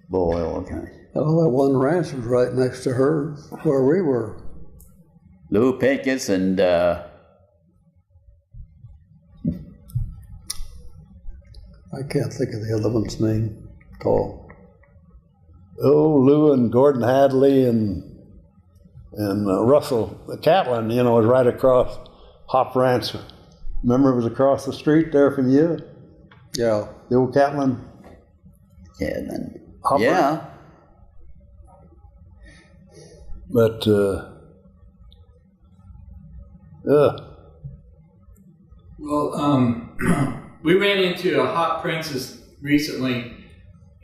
boy, okay. Oh, that one ranch was right next to her, where we were. Lou Pincus and I can't think of the other one's name at all. Oh, Lou and Gordon Hadley and Russell Catlin, was right across Hop Ranch. Remember, it was across the street there from you? Yeah. The old Catlin? Hopper? Yeah. But, Well, we ran into a hop princess recently,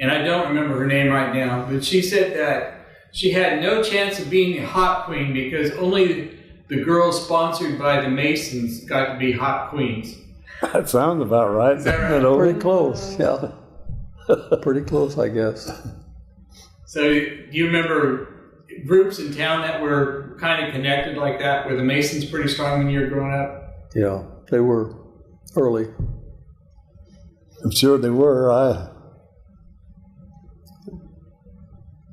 and I don't remember her name right now, but she said that she had no chance of being a hop queen because only the girls sponsored by the Masons got to be hop queens. That sounds about right. Is that right? Isn't it, Owen? Pretty close, yeah. Pretty close, I guess. So do you remember groups in town that were kind of connected like that? Were the Masons pretty strong when you were growing up? Yeah, they were early. I'm sure they were.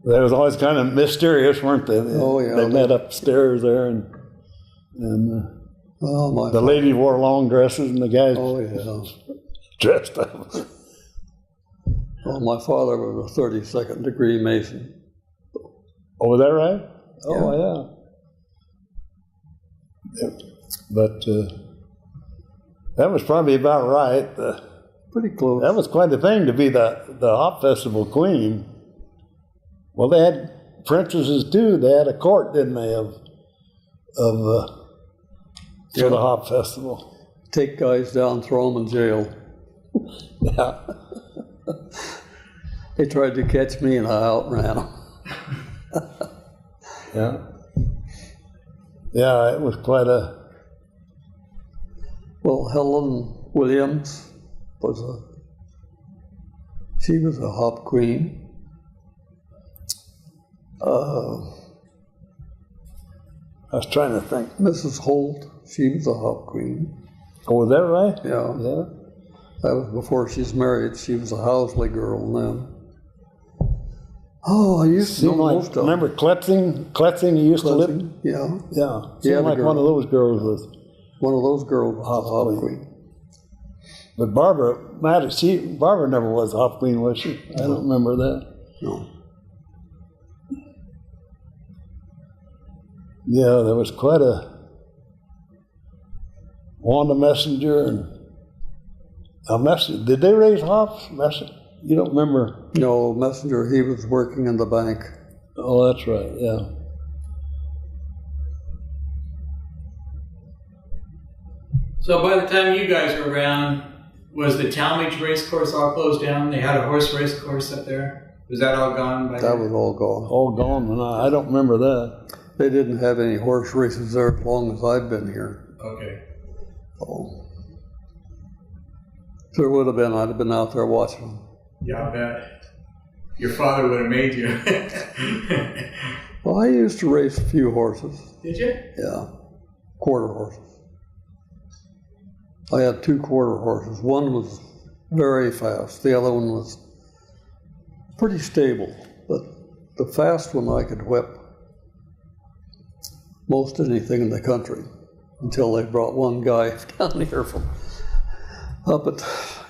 They was always kind of mysterious, weren't they? Oh, yeah. They met upstairs there, and Well, the lady wore long dresses, and the guys Oh, yeah. dressed up. Well, my father was a 32nd degree Mason. Oh, was that right? Oh, yeah. But that was probably about right. Pretty close. That was quite a thing to be the Hop Festival queen. Well, they had princesses too. They had a court, didn't they, for the Hop Festival? Take guys down, throw them in jail. Yeah. They tried to catch me and I outran them. Yeah. Yeah, it was quite a. Well, Helen Williams she was a hop queen. I was trying to think. Mrs. Holt, she was a hop queen. Oh, was that right? Yeah. Yeah. That was before she's married. She was a Housley girl then. Oh, I used to know most of them. Remember Kletzing used to live? Yeah. Yeah. Yeah, Seemed like the one of girl. those girls was. One of those girls was a hop queen. But Barbara never was a hop queen, was she? I don't remember that. No. Yeah, there was quite a Wanda Messenger and a Messenger. Did they raise hops? Messenger? You don't remember? No, Messenger, he was working in the bank. Oh, that's right, yeah. So by the time you guys were around, was the Talmadge race course all closed down? They had a horse race course up there. Was that all gone by That then? was all gone. All gone, and I don't remember that. They didn't have any horse races there as long as I've been here. Okay. So, if there would have been, I'd have been out there watching them. Yeah, I bet. Your father would have made you. Well, I used to race a few horses. Did you? Yeah, quarter horses. I had 2 quarter horses. One was very fast. The other one was pretty stable. But the fast one I could whip most anything in the country until they brought one guy down here from up at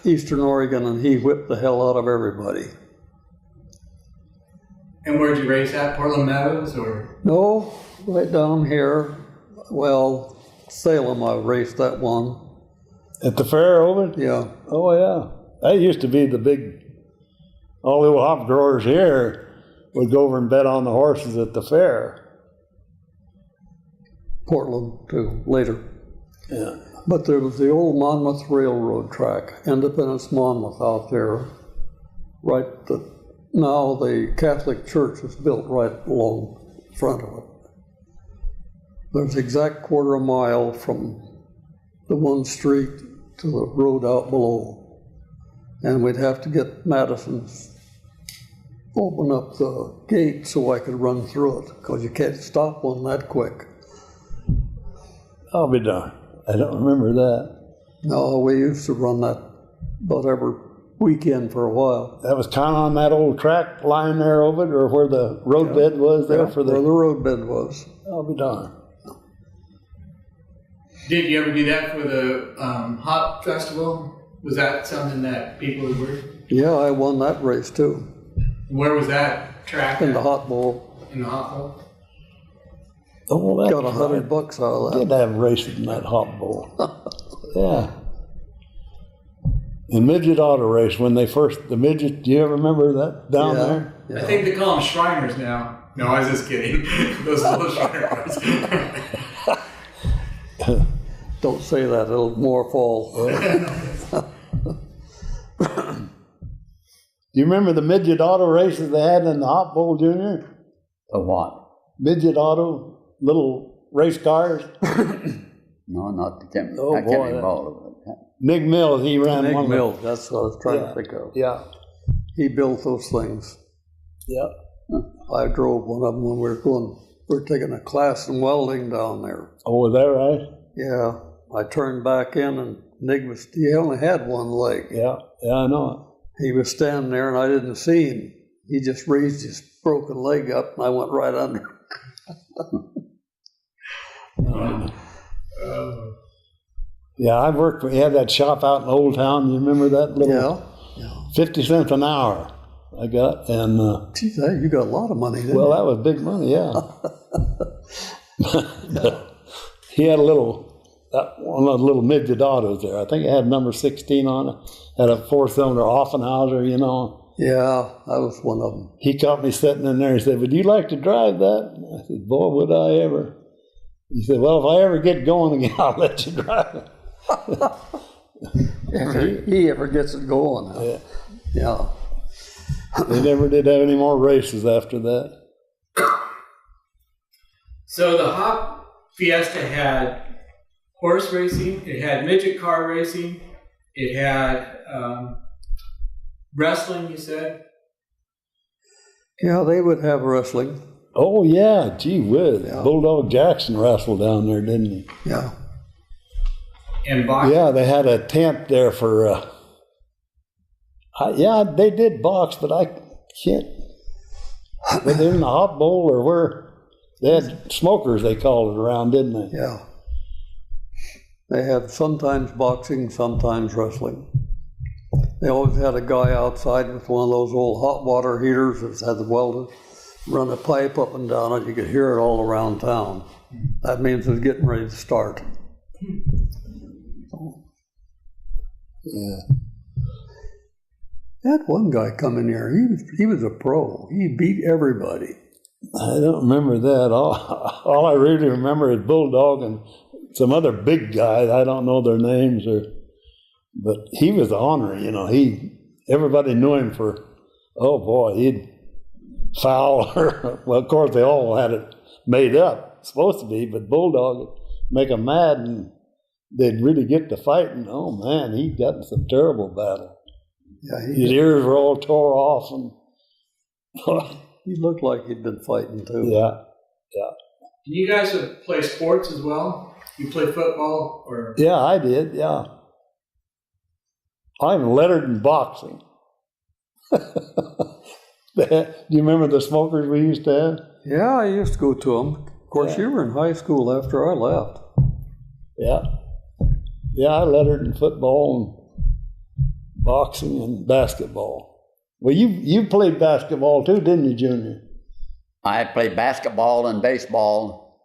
Eastern Oregon, and he whipped the hell out of everybody. And where'd you race at? Portland Meadows or? No, right down here. Well, Salem, I raced that one. At the fair, Owen? Yeah. Oh, yeah. That used to be the big, all the hop growers here would go over and bet on the horses at the fair. Portland, too, later. Yeah. But there was the old Monmouth Railroad track, Independence, Monmouth, out there. Now the Catholic Church is built right along the front of it. There's exact quarter of a mile from the one street to the road out below. And we'd have to get Madison's open up the gate so I could run through it, because you can't stop one that quick. I'll be darned. I don't remember that. No, we used to run that about every weekend for a while. That was kind of on that old track line there over it, or where the roadbed was there for where the roadbed was. I'll be darned. Did you ever do that for the Hop Festival? Was that something that people were? Yeah, I won that race too. Where was that track? In the Hot Bowl. In the Hop Bowl? Oh, well, Got $100 out of that. Did have races in that hop bowl. Yeah. In midget auto race, when they first, the midget, do you ever remember that down there? Yeah. I think they call them Shriners now. No, I was just kidding. Those little Shriners. Don't say that, it'll more fall. Do you remember the midget auto races they had in the Hop Bowl Junior? A what? Midget auto, little race cars. No, not the Kim. Oh, I can't boy, recall it. Nick Mills, he ran Nick one of them. Mills, that's what I was trying to think of. Yeah, He built those things. yeah. I drove one of them when we were taking a class in welding down there. Oh, was that right? Yeah, I turned back in and he only had one leg. Yeah, yeah, I know He was standing there and I didn't see him. He just raised his broken leg up and I went right under. Yeah, I worked. We had that shop out in Old Town. You remember that little? Yeah. 50 cents an hour. I got, and Geez, you got a lot of money, didn't well, you? that was big money. Yeah. He had one of the little midget autos there. I think it had number 16 on it. Had a 4-cylinder Offenhauser, you know. Yeah, I was one of them. He caught me sitting in there. He said, "Would you like to drive that?" I said, "Boy, would I ever." He said, "Well, if I ever get going again, I'll let you drive it." If he ever gets it going. Yeah. Yeah. They never did have any more races after that. So the Hop Fiesta had horse racing, it had midget car racing, it had wrestling, you said? Yeah, they would have wrestling. Oh, yeah, gee whiz. Yeah. Bulldog Jackson wrestled down there, didn't he? Yeah. And boxing. Yeah, they had a tent there for, yeah, they did box, but I can't, were they in the hot bowl or where? They had smokers, they called it around, didn't they? Yeah. They had sometimes boxing, sometimes wrestling. They always had a guy outside with one of those old hot water heaters that had the welded, run a pipe up and down it. You could hear it all around town. That means it was getting ready to start. Yeah. That one guy come in here, he was a pro. He beat everybody. I don't remember that. All I really remember is Bulldog and some other big guys. I don't know their names, but he was an honor. You know, everybody knew him for. Oh boy, he'd foul. Well, of course they all had it made up, supposed to be, but Bulldog would make them mad, and they'd really get to fighting. Oh man, he got in some terrible battle. Yeah, His ears were all tore off, and he looked like he'd been fighting too. yeah. And you guys would play sports as well? You play football or? Yeah, I did, yeah. I'm lettered in boxing. Do you remember the smokers we used to have? Yeah, I used to go to them. Of course, Yeah. you were in high school after I left. Yeah. Yeah, I lettered in football and boxing and basketball. Well, you played basketball too, didn't you, Junior? I played basketball and baseball.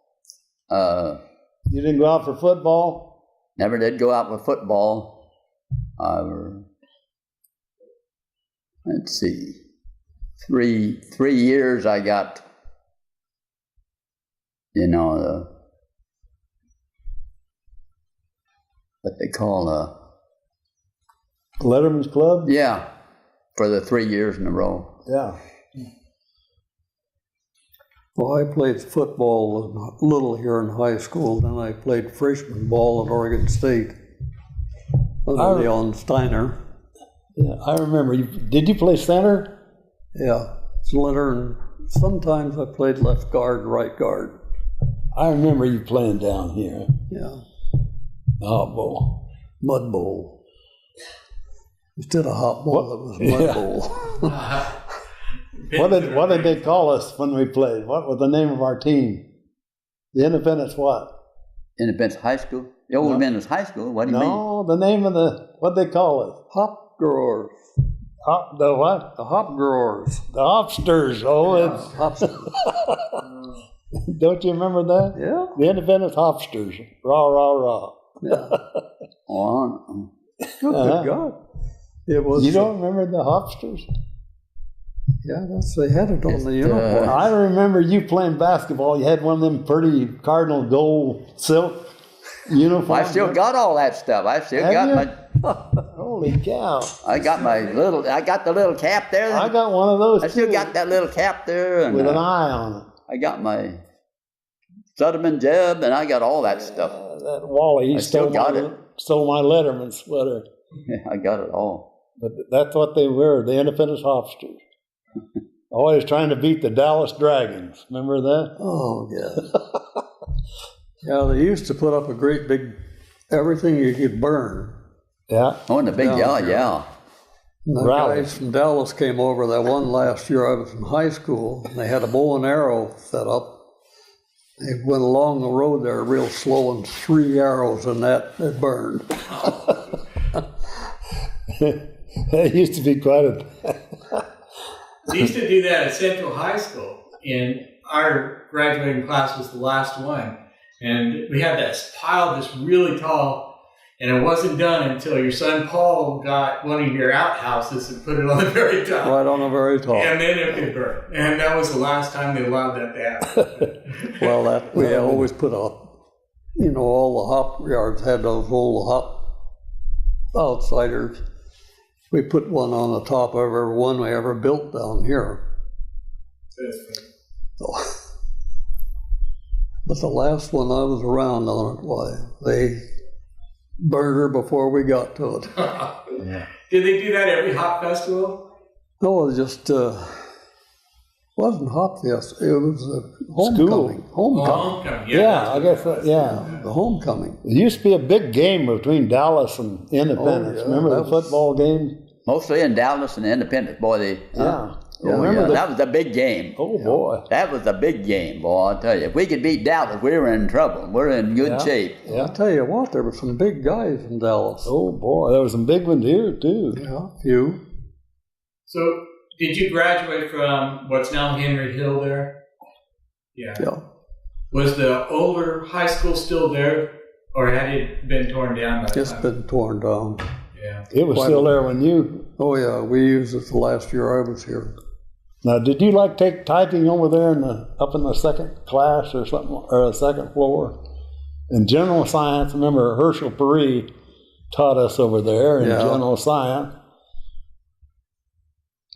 You didn't go out for football? Never did go out with football. Let's see. 3 years I got, what they call Letterman's Club? yeah, for the 3 years in a row. Yeah. Well, I played football a little here in high school. Then I played freshman ball at Oregon State under Leon Steiner. Yeah, I remember. Did you play center? Yeah, center, and sometimes I played left guard, right guard. I remember you playing down here. Yeah, Oh, boy. mud bowl. Instead of hot bowl, it was mud Yeah. bowl. What did they call us when we played? What was the name of our team? The Independence what? Independence High School? The old Independence High School? What do you mean? No, the name of what they call us? Hop growers. The what? The hop growers. The Hopsters. Oh, it's, Hops. don't you remember that? Yeah, The Independence Hopsters. Rah, rah, rah. yeah. Oh, Good God. It was. You don't remember the Hopsters? Yeah, they had it on the uniform. I remember you playing basketball. You had one of them pretty cardinal gold silk uniforms. I still got all that stuff. I still Have got you? my. Holy cow. I got the little cap there. I got one of those I still too, got that little cap there. And, with an eye on it. I got my Sutterman jeb, and I got all that stuff. That Wally, I he still stole got my, it. stole my Letterman sweater. I got it all. But that's what they were, the Independence Hopsters. Always trying to beat the Dallas Dragons. Remember that? Oh, yeah. Yeah, they used to put up a great big, everything you could burn. Yeah. Oh, in the big Down yard, here. yeah. And the Rally. guys from Dallas came over that one last year. I was in high school, and they had a bow and arrow set up. They went along the road there real slow, and 3 arrows in that burned. That used to be quite a... They used to do that at Central High School, and our graduating class was the last one. And we had this pile just really tall, and it wasn't done until your son Paul got one of your outhouses and put it on the very top. Right on the very top. And then it could burn. And that was the last time they allowed that to happen. Well, that we always put all the hop yards had those old hop outsiders. We put one on the top of every one we ever built down here. So, but the last one I was around on it, why, they burned her before we got to it. Yeah. Did they do that every hop festival? No, it just wasn't Hop Fest. It was a homecoming. Homecoming. Yeah, I guess, yeah. The homecoming. There used to be a big game between Dallas and Independence. Oh, yeah, Remember the that was- football game? Mostly in Dallas and Independence, boy. They, Yeah. oh, Remember yeah, the- that was a big game. Oh, boy. That was a big game, boy. I'll tell you. If we could beat Dallas, we were in trouble. We're in good Yeah. shape. Yeah. I tell you what, there were some big guys in Dallas. Oh, boy. There was some big ones here, too. Yeah, a few. So, did you graduate from what's now Henry Hill there? Yeah. Yeah. Was the older high school still there, or had it been torn down by the It's time? been torn down. Yeah. It was Quite still a- there when you... Oh yeah, we used it the last year I was here. Now, did you like take typing over there up in the second class or something, or the second floor? In general science, remember Herschel Perry taught us over there in Yeah. general science.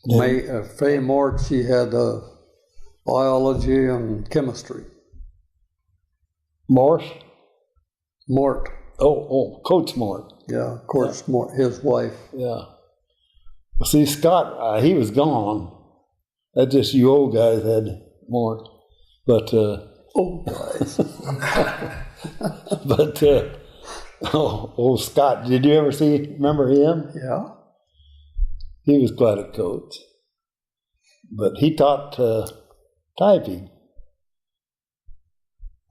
And- Faye Mort, she had biology and chemistry. Morse? Mort, Coach Mort. yeah, of course, Mort, his wife. Yeah. Well, see, Scott, he was gone. That's just you old guys had Mort. But, Oh, guys. Scott, did you ever remember him? Yeah. He was quite a coach. But he taught typing.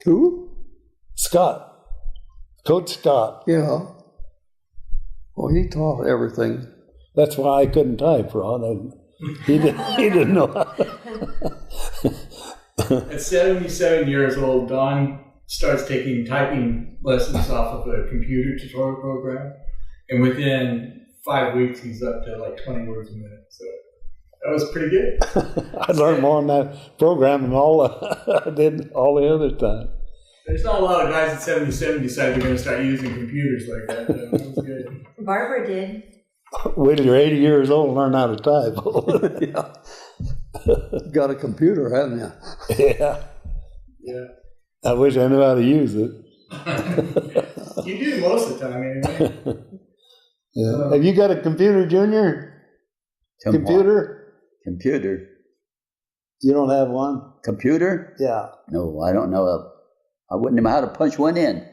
Who? Scott. Coach Scott. Yeah. Well, he taught everything. That's why I couldn't type, Ron. He didn't know how. At 77 years old, Don starts taking typing lessons off of a computer tutorial program, and within 5 weeks, he's up to like 20 words a minute. So that was pretty good. I learned more on that program than I did all the other time. There's not a lot of guys at 77 decide they're going to start using computers like that. That was good. Barbara did. Wait till you're 80 years old and learn how to type. Yeah. Got a computer, haven't you? Yeah. Yeah. I wish I knew how to use it. You do most of the time, anyway. Yeah. Have you got a computer, Junior? Come on. Computer. You don't have one? Computer? Yeah. No, I don't know. I wouldn't know how to punch one in.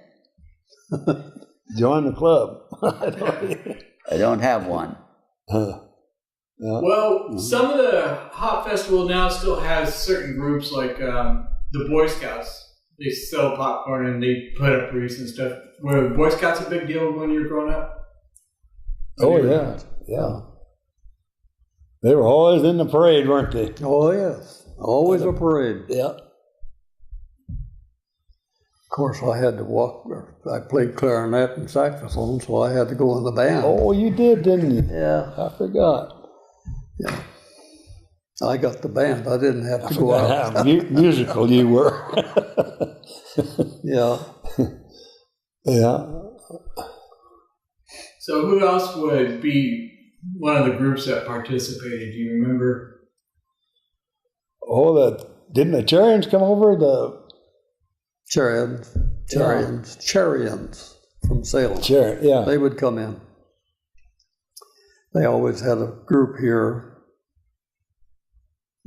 Join the club. I don't have one. Yeah. Well, some of the Hop Festival now still has certain groups like the Boy Scouts. They sell popcorn and they put up wreaths and stuff. Were the Boy Scouts a big deal when you were growing up? Oh, yeah. Yeah. They were always in the parade, weren't they? Oh, yes. Always a parade. Yeah. Of course, I had to walk. I played clarinet and saxophone, so I had to go in the band. Oh, you did, didn't you? Yeah. I forgot. Yeah. I got the band. I didn't have to go out. How musical you were. Yeah. Yeah. So who else would be one of the groups that participated? Do you remember? Oh, Didn't the Charians come over? Charians from Salem. Yeah. They would come in. They always had a group here.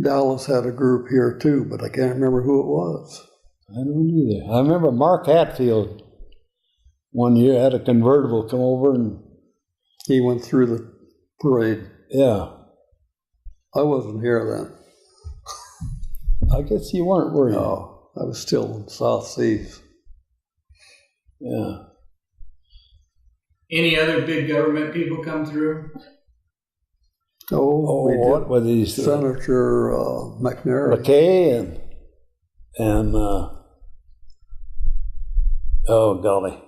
Dallas had a group here too, but I can't remember who it was. I don't either. I remember Mark Hatfield one year had a convertible come over, and He went through the parade. yeah, I wasn't here then. I guess you weren't, were you? No, I was still in South Seas. Yeah. Any other big government people come through? Oh, we what did. were these? Senator McNary. McKay and oh golly,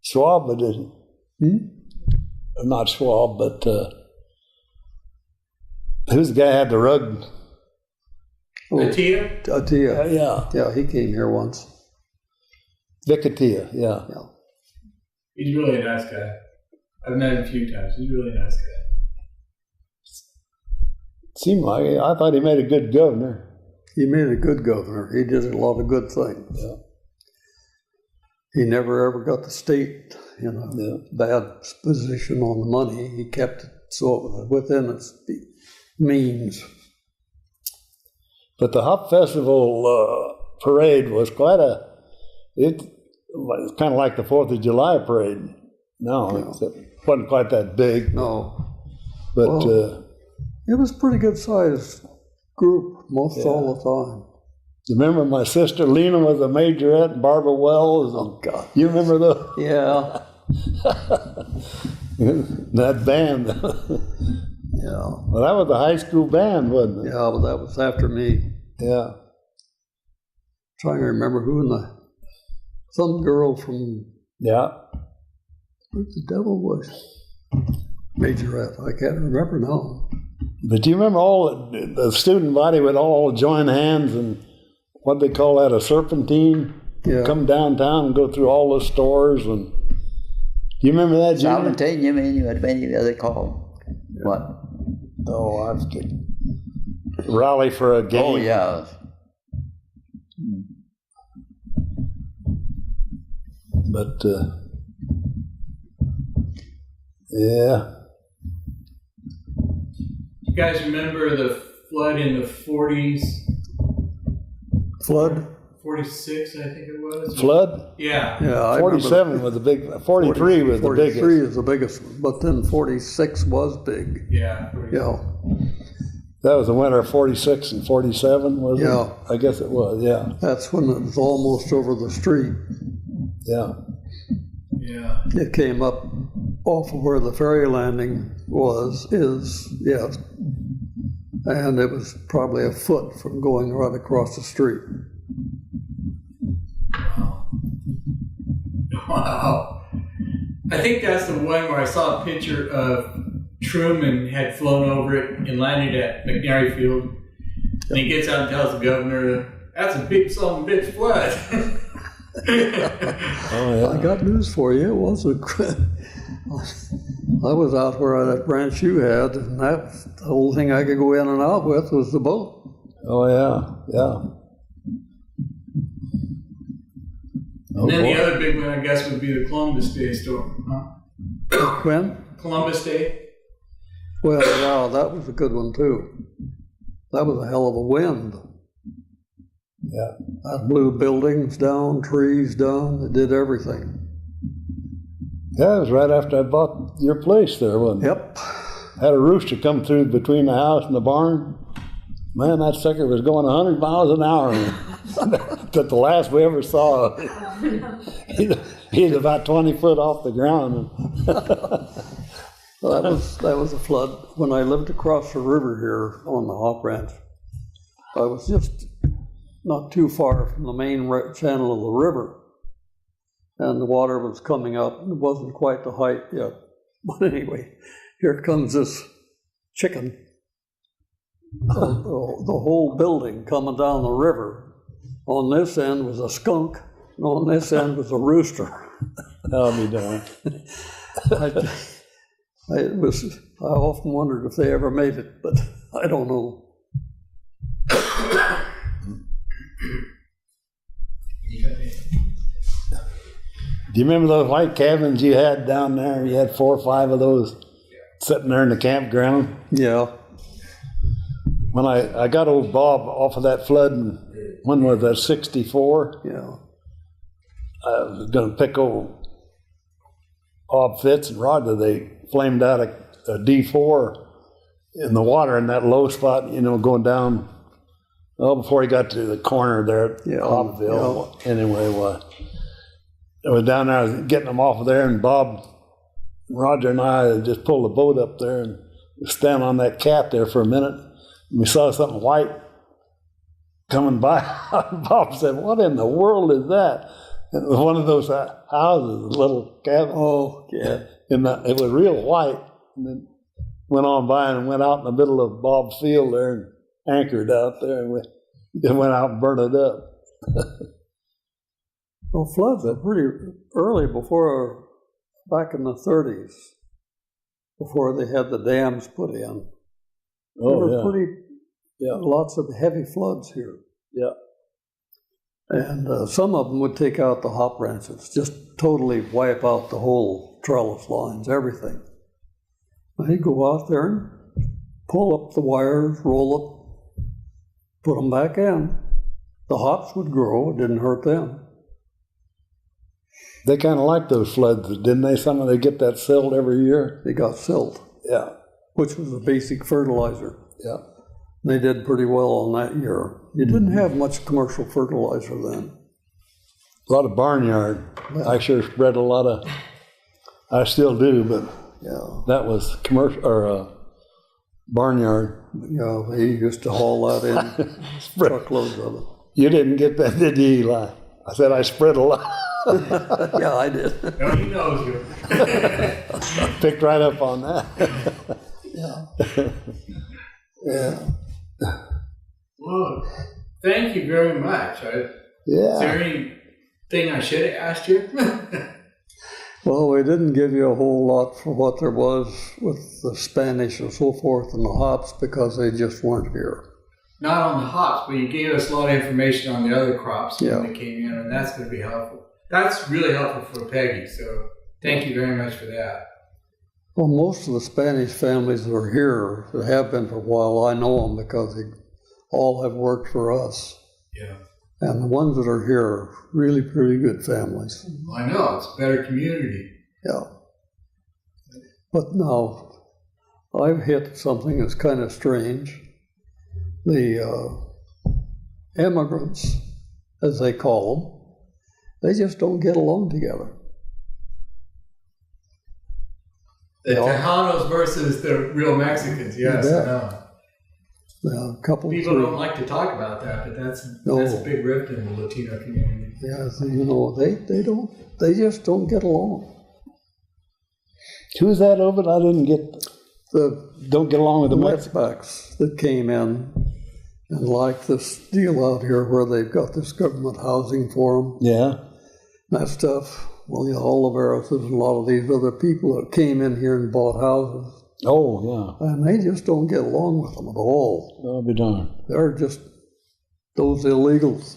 Schwab, but didn't. Not Schwab, but who's the guy who had the rug? Attia? Attia. Yeah, He came here once. Vic Attia. Yeah. He's really a nice guy. I've met him a few times. He's a really nice guy. Seemed like it. I thought he made a good governor. He made a good governor. He did a lot of good things. Yeah. He never ever got the state in a bad position on the money. He kept it so it was within its means. But the Hop Festival parade was it was kind of like the 4th of July parade. No, except it wasn't quite that big. No. But Well, it was a pretty good sized group most all the time. remember my sister Lena was a majorette, and Barbara Wells. Oh, God. You remember those? Yeah. That band. Yeah. Well, that was a high school band, wasn't it? Yeah, but that was after me. Yeah. Trying to remember some girl from, Yeah. where the devil was? Majorette. I can't remember now. But do you remember the student body would all join hands and what they call that, a serpentine? Yeah. Come downtown and go through all the stores and. Do you remember that, Junior? Salvantine, you mean what they call what? Oh, I forget. Rally for a game. Oh yeah. But yeah. You guys remember the flood in the 40s? Flood? 46, I think it was. Flood? Yeah. Yeah, I 47 was the big. 43 was the 43 biggest. is the biggest one, but then 46 was big. Yeah. Yeah. That was the winter of 46 and 47, was Yeah. it? I guess it was. Yeah. That's when it was almost over the street. Yeah. Yeah. It came up off of where the ferry landing is, and it was probably a foot from going right across the street. Wow. I think that's the one where I saw a picture of Truman had flown over it and landed at McNary Field. And he gets out and tells the governor, that's a big son of a bitch flood. Oh, yeah. I got news for you. It wasn't. I was out where that ranch you had, and the whole thing I could go in and out with was the boat. Oh, yeah. Yeah. And then the other big one, I guess, would be the Columbus Day storm. Huh? When? Columbus Day? Well, yeah, that was a good one too. That was a hell of a wind. Yeah. That blew buildings down, trees down, it did everything. Yeah, it was right after I bought your place there, wasn't it? Yep. Had a rooster come through between the house and the barn. Man, that sucker was going 100 miles an hour. That's the last we ever saw. He's about 20 foot off the ground. That was a flood. When I lived across the river here on the Hop Ranch, I was just not too far from the main channel of the river, and the water was coming up. It wasn't quite the height yet. But anyway, here comes this chicken. The whole building coming down the river. On this end was a skunk, and on this end was a rooster. I'll be darned. I often wondered if they ever made it, but I don't know. Do you remember those white cabins you had down there? You had 4 or 5 of those sitting there in the campground. Yeah, When I got old Bob off of that flood, and when was that, 64? yeah, I was going to pick old Bob Fitz and Roger. They flamed out a D4 in the water in that low spot, going down, before he got to the corner there at Yeah, Hopville. Anyway, I was down there, I was getting them off of there, and Bob, Roger and I just pulled the boat up there and stand on that cap there for a minute. And we saw something white coming by. Bob said, "What in the world is that?" And it was one of those houses, a little cabin. oh, yeah, And it was real white. And then went on by and went out in the middle of Bob's field there and anchored out there, and we went out and burned it up. well, floods were pretty early back in the 30s, before they had the dams put in. There were lots of heavy floods here. Yeah. And some of them would take out the hop ranches, just totally wipe out the whole trellis lines, everything. And he'd go out there and pull up the wires, roll up, put them back in. The hops would grow, it didn't hurt them. They kind of liked those floods, didn't they? Some of they get that silt every year. They got silt, Yeah. which was a basic fertilizer. Yeah. They did pretty well on that year. You didn't have much commercial fertilizer then. A lot of barnyard. I sure spread a lot of, I still do, but Yeah, that was commercial, or barnyard. yeah, they used to haul that in, truckloads of it. You didn't get that, did you, Eli? I said I spread a lot. Yeah, I did. No, he knows you. Picked right up on that. Yeah. Well, thank you very much. Is Yeah. there anything I should have asked you? Well, we didn't give you a whole lot for what there was with the Spanish and so forth and the hops because they just weren't here. Not on the hops, but you gave us a lot of information on the other crops Yeah. when they came in, and that's going to be helpful. That's really helpful for Peggy, so thank you very much for that. Well, most of the Spanish families that are here, that have been for a while, I know them because they all have worked for us. Yeah. And the ones that are here are really pretty good families. I know, it's a better community. Yeah. But now, I've hit something that's kind of strange. The immigrants, as they call them, they just don't get along together. The Yeah. Tejanos versus the real Mexicans, yes, I bet. know. A couple, People three, don't like to talk about that, but that's No. a big rift in the Latino community. yeah, they just don't get along. Who's that over? I didn't get, don't get along with The the Mexicans. Mexbacks that came in and like this deal out here where they've got this government housing for them, Yeah. that stuff. Well, Oliveros and a lot of these other people that came in here and bought houses, Oh, and they just don't get along with them at all. yeah. I'll be darned. They're just those illegals.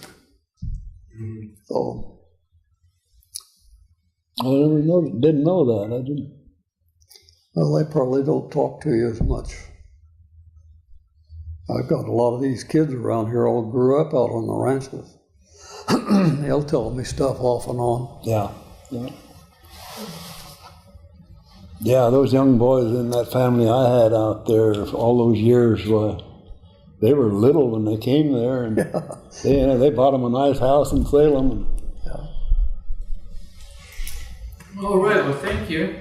So, I never didn't know that. I didn't. well, they probably don't talk to you as much. I've got a lot of these kids around here all grew up out on the ranches. They'll tell me stuff off and on. Yeah. Yeah. Yeah, those young boys in that family I had out there all those years, they were little when they came there, and they bought them a nice house in Salem. And All right, well, thank you.